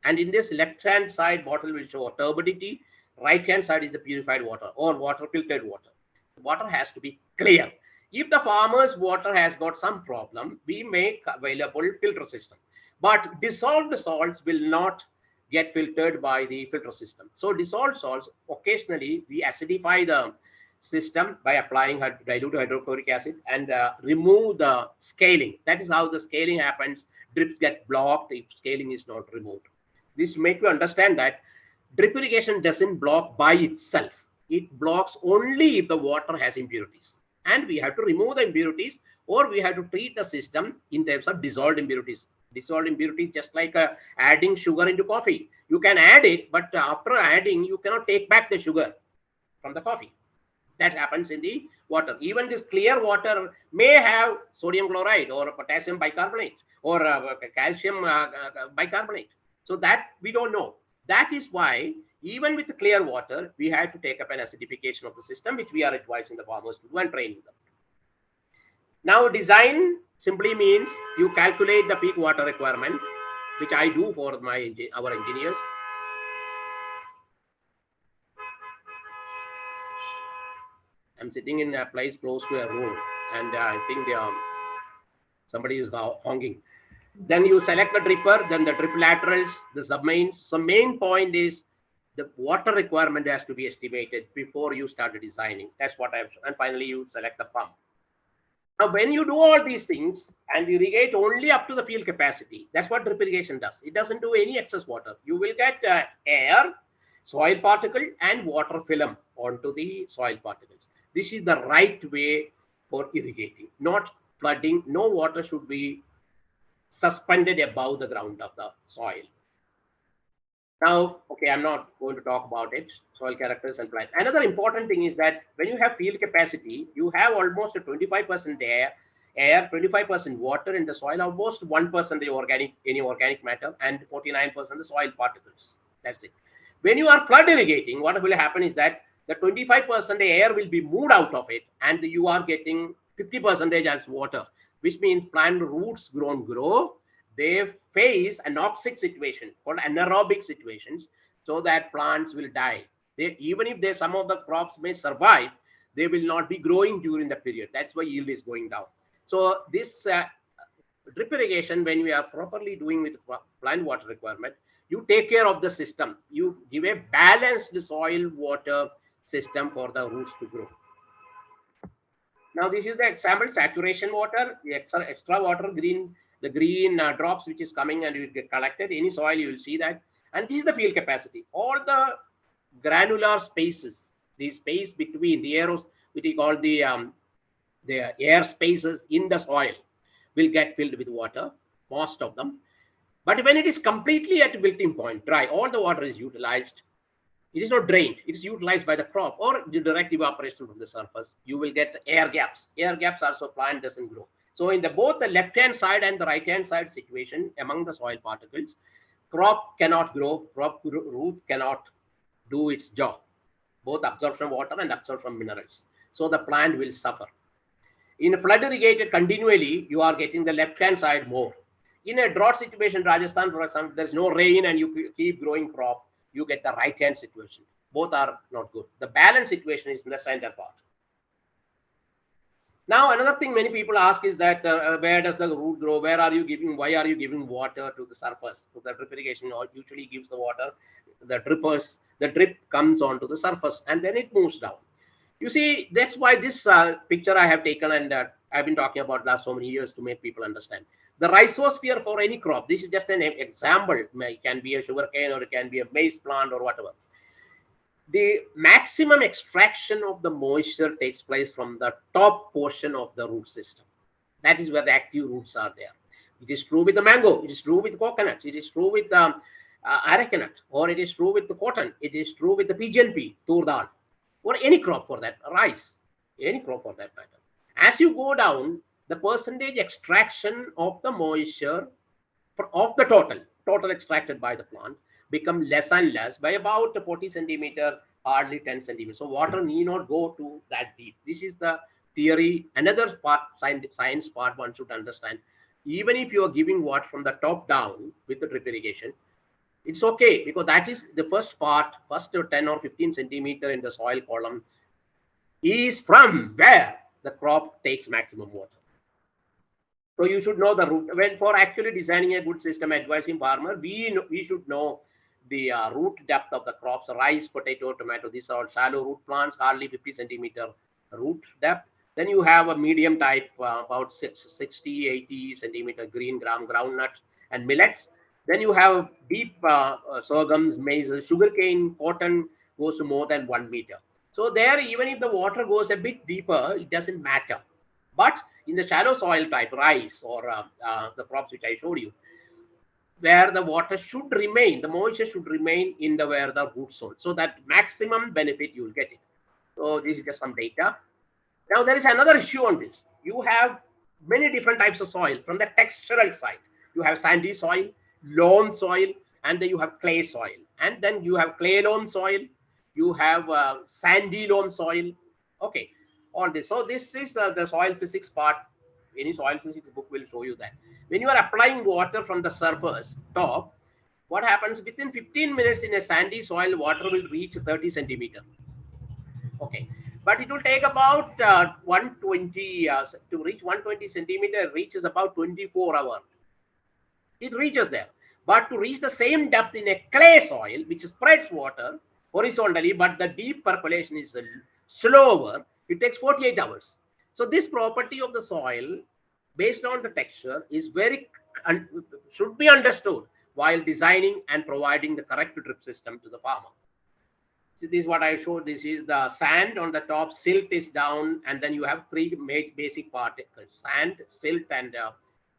And in this left-hand side bottle will show turbidity. Right-hand side is the purified water or water filtered water. The water has to be clear. If the farmer's water has got some problem, we make available filter system. But dissolved salts will not get filtered by the filter system. So dissolved salts, occasionally we acidify the system by applying dilute hydrochloric acid and remove the scaling. That is how the scaling happens. Drips get blocked if scaling is not removed. This make you understand that drip irrigation doesn't block by itself. It blocks only if the water has impurities. And we have to remove the impurities, or we have to treat the system in terms of dissolved impurities. Dissolved impurities, just like adding sugar into coffee. You can add it, but after adding, you cannot take back the sugar from the coffee. That happens in the water. Even this clear water may have sodium chloride or potassium bicarbonate or calcium bicarbonate. So that we don't know. That is why even with the clear water, we have to take up an acidification of the system, which we are advising the farmers to do and training them. Now, design simply means you calculate the peak water requirement, which I do for our engineers. I'm sitting in a place close to a road, and I think somebody is honking. Then you select the dripper, then the drip laterals, the submains. So main point is the water requirement has to be estimated before you start designing. That's what I've, and finally you select the pump. Now, when you do all these things and irrigate only up to the field capacity, that's what drip irrigation does. It doesn't do any excess water. You will get air, soil particle, and water film onto the soil particles. This is the right way for irrigating, not flooding. No water should be suspended above the ground of the soil. Now, okay, I'm not going to talk about it, soil characters and plant. Another important thing is that when you have field capacity, you have almost a 25% air, 25% water in the soil, almost 1% any organic matter, and 49% the soil particles. That's it. When you are flood irrigating, what will happen is that the 25% air will be moved out of it, and you are getting 50% as water, which means plant roots don't grow. They face an anoxic situation called anaerobic situations, so that plants will die. Even if some of the crops may survive, they will not be growing during the period. That's why yield is going down. So this drip irrigation, when we are properly doing with plant water requirement, you take care of the system. You give a balanced soil water system for the roots to grow. Now this is the example: saturation water, the extra water, the green drops which is coming and will get collected. Any soil you will see that. And this is the field capacity. All the granular spaces, the space between the areas, which we call the air spaces in the soil, will get filled with water, most of them. But when it is completely at wilting point, dry, all the water is utilized. It is not drained. It is utilized by the crop or the direct evaporation from the surface. You will get air gaps. Air gaps are so plant doesn't grow. So in both the left-hand side and the right-hand side situation among the soil particles, crop cannot grow, crop root cannot do its job, both absorption of water and absorption of minerals. So the plant will suffer. In flood irrigated continually, you are getting the left-hand side more. In a drought situation, Rajasthan, for example, there is no rain and you keep growing crop, you get the right-hand situation. Both are not good. The balance situation is in the center part. Now, another thing many people ask is that where does the root grow? Why are you giving water to the surface? So the drip irrigation usually gives the water, the drip comes onto the surface and then it moves down. You see, that's why this picture I have taken, and I've been talking about last so many years to make people understand. The rhizosphere for any crop, this is just an example. It can be a sugarcane or it can be a maize plant or whatever. The maximum extraction of the moisture takes place from the top portion of the root system. That is where the active roots are there. It is true with the mango. It is true with coconut. It is true with the arecanut, or it is true with the cotton. It is true with the pigeon pea, tur dal, or any crop for that, rice, any crop for that matter. As you go down, the percentage extraction of the moisture of the total extracted by the plant become less and less by about 40 centimeter, hardly 10 centimeters. So water need not go to that deep. This is the theory. Another part, science part, one should understand. Even if you are giving water from the top down with the drip irrigation, it's okay, because that is the first part, first 10 or 15 centimeter in the soil column is from where the crop takes maximum water. So you should know the root. When for actually designing a good system, advising farmer, we should know the root depth of the crops, rice, potato, tomato. These are shallow root plants, hardly 50 centimeter root depth. Then you have a medium type, about 60, 80 centimeter green gram groundnuts and millets. Then you have deep sorghums, maize, sugarcane, cotton goes to more than 1 meter. So there, even if the water goes a bit deeper, it doesn't matter. But in the shallow soil type, rice or the crops which I showed you, where the water should remain, the moisture should remain in the where the root zone, so that maximum benefit you will get it. So this is just some data. Now there is another issue on this. You have many different types of soil from the textural side. You have sandy soil, loam soil, and then you have clay soil, and then you have clay loam soil. You have sandy loam soil. Okay, all this. So this is the soil physics part. Any soil physics book will show you that. When you are applying water from the surface top, what happens within 15 minutes in a sandy soil, water will reach 30 centimeter. Okay, but it will take about 120 to reach 120 centimeter. It reaches about 24 hours. It reaches there. But to reach the same depth in a clay soil, which spreads water horizontally, but the deep percolation is slower, it takes 48 hours. So this property of the soil, based on the texture, is should be understood while designing and providing the correct drip system to the farmer. So this is what I showed. This is the sand on the top, silt is down, and then you have three basic particles: sand, silt, and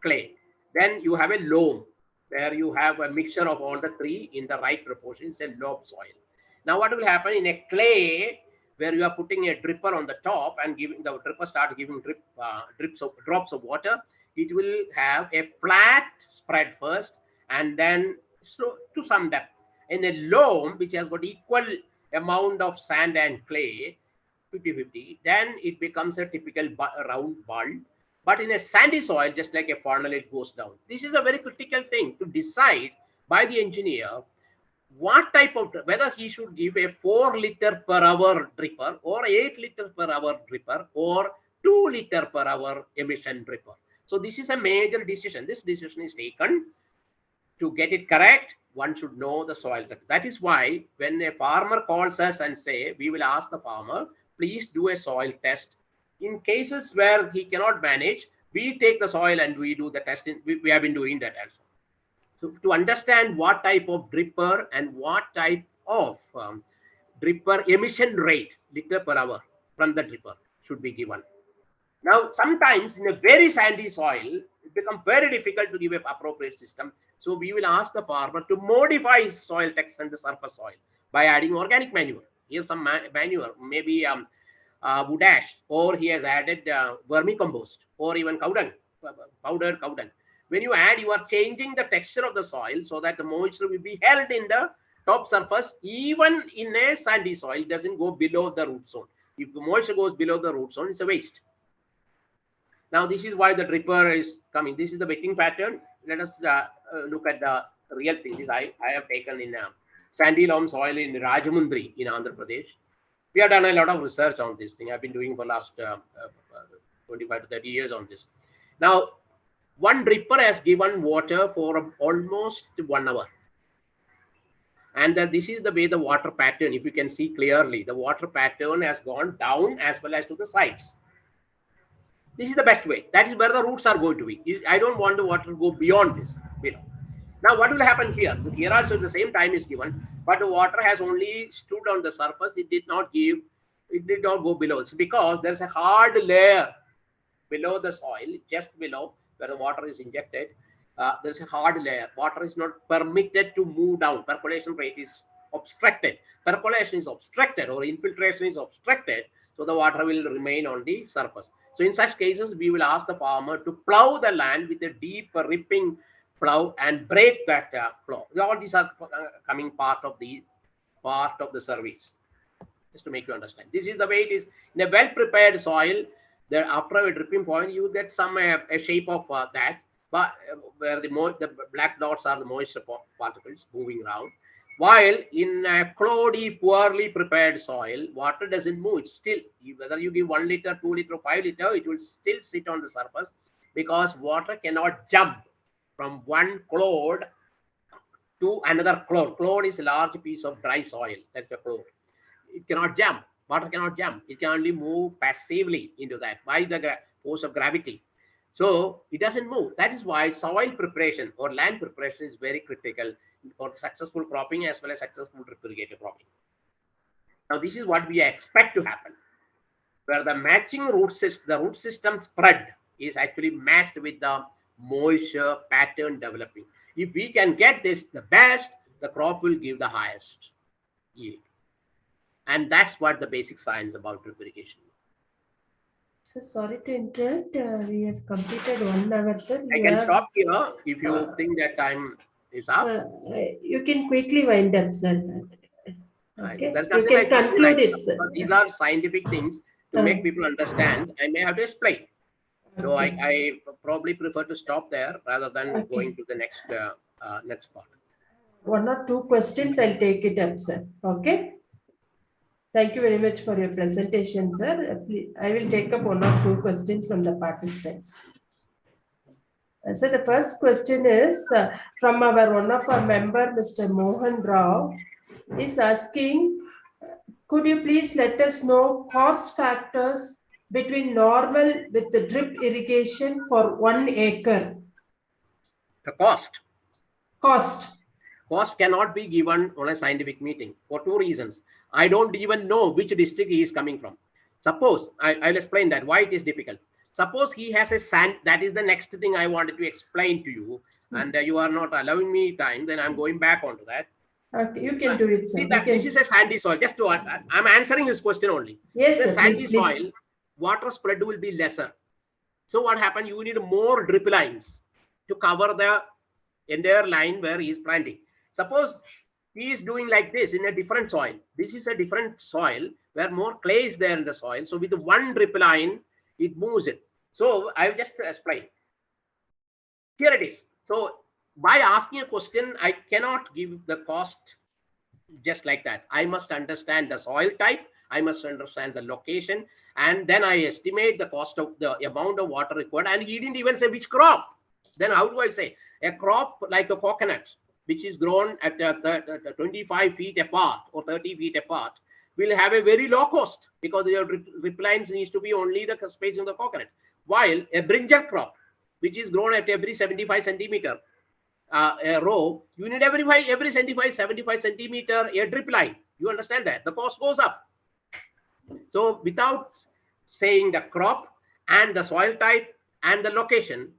clay. Then you have a loam, where you have a mixture of all the three in the right proportion. It's a loam soil. Now what will happen in a clay, where you are putting a dripper on the top and giving the dripper start giving drops of water, it will have a flat spread first and then slow to some depth. In a loam, which has got equal amount of sand and clay, 50-50, then it becomes a typical round bulb. But in a sandy soil, just like a funnel, it goes down. This is a very critical thing to decide by the engineer what type of, whether he should give a 4 liter per hour dripper or 8 liter per hour dripper or 2 liter per hour emission dripper. So this is a major decision. This decision is taken. To get it correct, one should know the soil. That is why when a farmer calls us and say, we will ask the farmer, please do a soil test. In cases where he cannot manage, we take the soil and we do the testing. We have been doing that also. So to understand what type of dripper and what type of dripper emission rate, liter per hour from the dripper should be given. Now, sometimes in a very sandy soil, it becomes very difficult to give an appropriate system. So we will ask the farmer to modify his soil texture and the surface soil by adding organic manure. Here's some manure, maybe wood ash, or he has added vermicompost, or even cow dung, powdered cow dung. When you add, you are changing the texture of the soil so that the moisture will be held in the top surface. Even in a sandy soil, it doesn't go below the root zone. If the moisture goes below the root zone, it's a waste. Now, this is why the dripper is coming. This is the wetting pattern. Let us look at the real thing. This I have taken in sandy loam soil in Rajamundry in Andhra Pradesh. We have done a lot of research on this thing. I've been doing for the last 25 to 30 years on this. Now, one dripper has given water for almost 1 hour. And this is the way the water pattern, if you can see clearly, the water pattern has gone down as well as to the sides. This is the best way. That is where the roots are going to be. I don't want the water to go beyond this below. Now, what will happen here? Here also the same time is given, but the water has only stood on the surface. It did not go below. It's because there's a hard layer below the soil, just below where the water is injected. There's a hard layer. Water is not permitted to move down. Percolation rate is obstructed. Percolation is obstructed or infiltration is obstructed. So the water will remain on the surface. So in such cases, we will ask the farmer to plow the land with a deep ripping plow and break that plow. All these are coming part of the service. Just to make you understand, this is the way it is in a well-prepared soil. There, after a dripping point, you get some a shape of that, but where the black dots are the moisture particles moving around. While in a cloudy, poorly prepared soil, water doesn't move. It's still, whether you give 1 liter, 2 liter, 5 liter, it will still sit on the surface because water cannot jump from one cloud to another clone. Clone is a large piece of dry soil. That's the clone. It cannot jump. Water cannot jump. It can only move passively into that by the force of gravity. So it doesn't move. That is why soil preparation or land preparation is very critical for successful cropping as well as successful drip irrigated cropping. Now, this is what we expect to happen, where the matching the root system spread is actually matched with the moisture pattern developing. If we can get this the best, the crop will give the highest yield. And that's what the basic science about drip irrigation. So sorry to interrupt. We have completed 1 hour, sir. I can stop here if you think that time is up. You can quickly wind up, sir. Okay. There's You nothing can conclude it, sir. These are scientific things to make people understand. I may have to explain. So I probably prefer to stop there rather than going to the next part. 1 or 2 questions, I'll take it up, sir. Okay. Thank you very much for your presentation, sir. I will take up 1 or 2 questions from the participants. So the first question is from one of our member, Mr. Mohan Rao, is asking, could you please let us know cost factors between normal with the drip irrigation for 1 acre? The cost cannot be given on a scientific meeting for 2 reasons. I don't even know which district he is coming from. Suppose, I'll explain that, why it is difficult. Suppose he has a sand, that is the next thing I wanted to explain to you, and you are not allowing me time, then I'm going back onto that. Okay, you can do it, sir. See that this is a sandy soil. Just to, I'm answering his question only. Yes, the sir, sandy please. soil, water spread will be lesser. So what happened? You need more drip lines to cover the entire line where he is planting. Suppose he is doing like this in a different soil. This is a different soil where more clay is there in the soil. So with 1 drip line, it moves it. So I'll just explain. Here it is. So by asking a question, I cannot give the cost just like that. I must understand the soil type. I must understand the location. And then I estimate the cost of the amount of water required. And he didn't even say which crop. Then how do I say? A crop like a coconut, which is grown at 25 feet apart or 30 feet apart, will have a very low cost because the drip lines needs to be only the space in the coconut. While a brinjal crop, which is grown at every 75 centimeter a row, you need every 75 centimeter a drip line. You understand that? The cost goes up. So without saying the crop and the soil type and the location,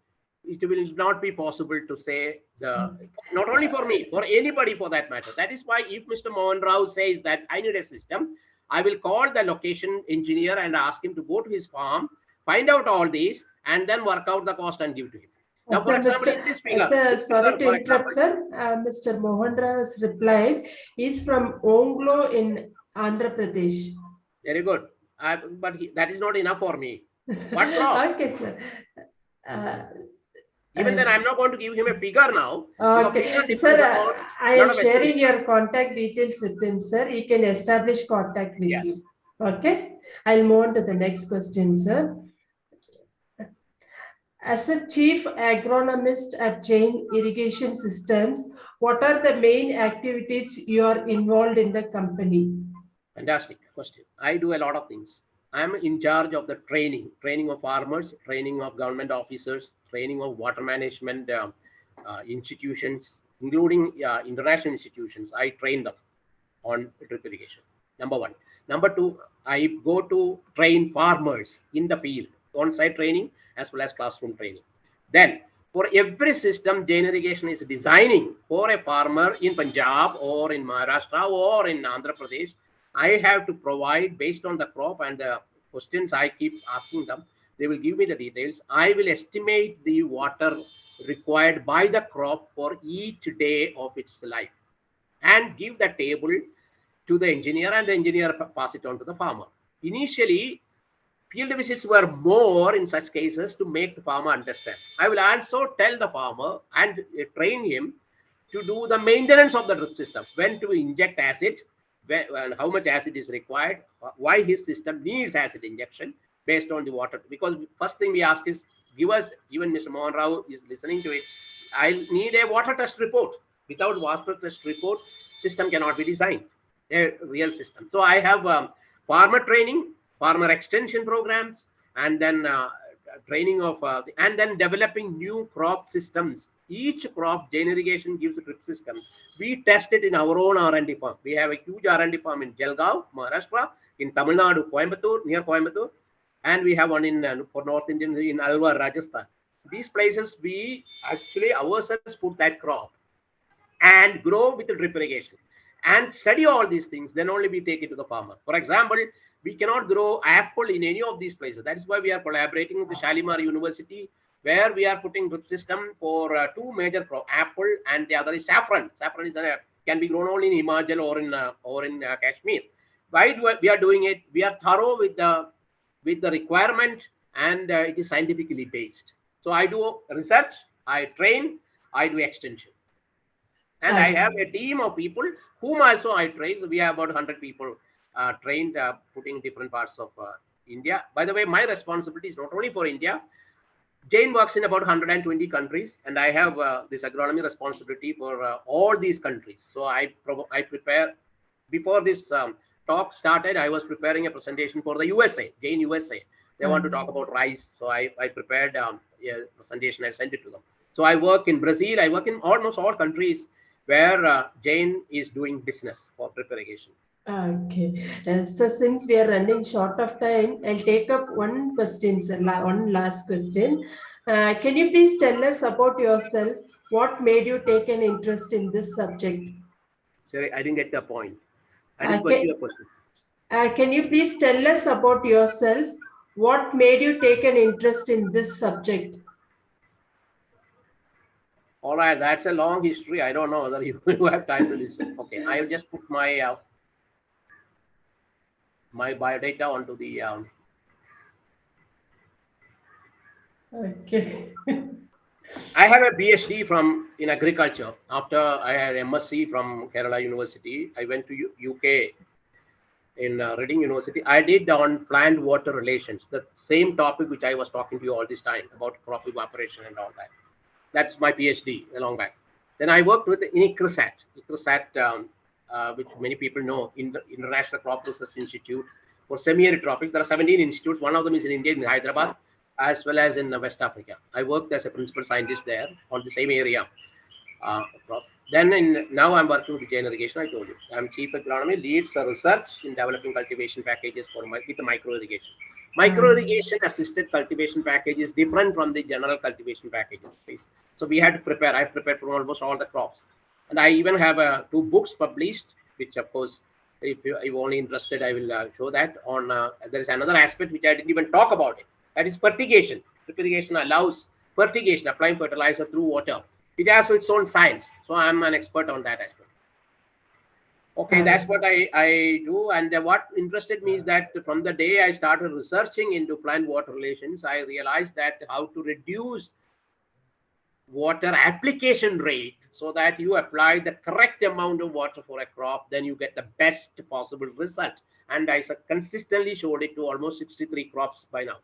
it will not be possible to say not only for me, for anybody for that matter. That is why if Mr. Mohan Rao says that I need a system, I will call the location engineer and ask him to go to his farm, find out all these, and then work out the cost and give to him. Now, for example, in this figure, sorry to interrupt, sir. Mr. Mohan Rao has replied. He's from Onglo in Andhra Pradesh. Very good. But that is not enough for me. What crop? Okay, sir. Even then, I'm not going to give him a figure now. Okay, sir, I am sharing your contact details with him, sir. He can establish contact with you. Okay, I'll move on to the next question, sir. As a chief agronomist at Jain Irrigation Systems, what are the main activities you are involved in the company? Fantastic question. I do a lot of things. I'm in charge of the training of farmers, training of government officers, training of water management institutions, including international institutions. I train them on drip irrigation. Number 1. Number 2, I go to train farmers in the field, on-site training as well as classroom training. Then for every system, Jain Irrigation is designing for a farmer in Punjab or in Maharashtra or in Andhra Pradesh. I have to provide based on the crop and the questions I keep asking them. They will give me the details. I will estimate the water required by the crop for each day of its life and give the table to the engineer, and the engineer pass it on to the farmer. Initially, field visits were more in such cases to make the farmer understand. I will also tell the farmer and train him to do the maintenance of the drip system, when to inject acid, and how much acid is required, why his system needs acid injection based on the water. Because first thing we ask is, give us, even Mr. Mohan Rao is listening to it, I need a water test report, Without wasper test report, system cannot be designed, a real system. So I have farmer training, farmer extension programs, and then training of, and then developing new crop systems. Each crop, Jain Irrigation gives a drip system. We test it in our own R&D farm. We have a huge R&D farm in Jalgaon, Maharashtra, in Tamil Nadu, Coimbatore, near Coimbatore, and we have one in for North Indians in Alwar, Rajasthan. These places we actually ourselves put that crop and grow with the drip irrigation and study all these things. Then only we take it to the farmer. For example, we cannot grow apple in any of these places. That is why we are collaborating with the Shalimar University, where we are putting drip system for two major crops, apple and the other is saffron. Saffron is can be grown only in Himachal or in Kashmir. Why we are doing it? We are thorough with the requirement, and it is scientifically based. So I do research, I train, I do extension. And I have a team of people whom also I train. So we have about 100 people trained, putting different parts of India. By the way, my responsibility is not only for India. Jain works in about 120 countries, and I have this agronomy responsibility for all these countries. So I prepare, before this talk started, I was preparing a presentation for the USA, Jain USA. They want to talk about rice. So I prepared a presentation, I sent it to them. So I work in Brazil, I work in almost all countries where Jain is doing business for drip irrigation. Okay. So since we are running short of time, I'll take up one question, sir, one last question. Can you please tell us about yourself? What made you take an interest in this subject? Sorry, I didn't get the point. I didn't get your question. Can you please tell us about yourself? What made you take an interest in this subject? All right, that's a long history. I don't know whether you have time to listen. Okay, I will just put my my biodata onto the. Okay. I have a PhD in agriculture. After I had MSc from Kerala University, I went to UK in Reading University. I did on plant water relations, the same topic which I was talking to you all this time about crop evaporation and all that. That's my PhD a long back. Then I worked with ICRISAT, which many people know, in the International Crop Research Institute for semi-arid tropics. There are 17 institutes. One of them is in India, in Hyderabad, as well as in West Africa. I worked as a principal scientist there on the same area. Then now I'm working with Jain Irrigation. I told you I'm chief agronomy, leads research in developing cultivation packages with the micro irrigation. Micro irrigation assisted cultivation package is different from the general cultivation packages. So we had to prepare. I prepared for almost all the crops, and I even have 2 books published, which of course, if you're only interested, I will show that. On there is another aspect which I didn't even talk about it. That is fertigation. Drip irrigation allows fertigation, applying fertilizer through water. It has its own science. So I'm an expert on that as well. Okay, that's what I do. And what interested me is that from the day I started researching into plant water relations, I realized that how to reduce water application rate so that you apply the correct amount of water for a crop, then you get the best possible result. And I consistently showed it to almost 63 crops by now.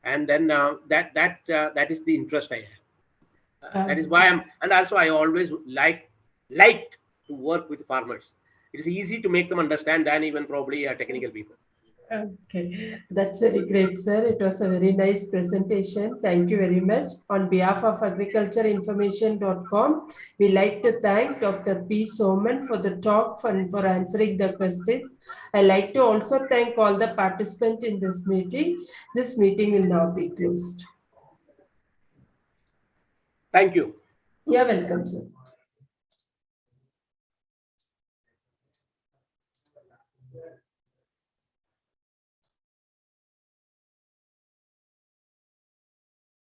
And then that is the interest I have. That is why and also I always liked to work with farmers. It is easy to make them understand than even probably technical people. Okay, that's very great, sir. It was a very nice presentation. Thank you very much. On behalf of agricultureinformation.com, we like to thank Dr. P. Soman for the talk and for answering the questions. I like to also thank all the participants in this meeting. This meeting will now be closed. Thank you. You're welcome, sir.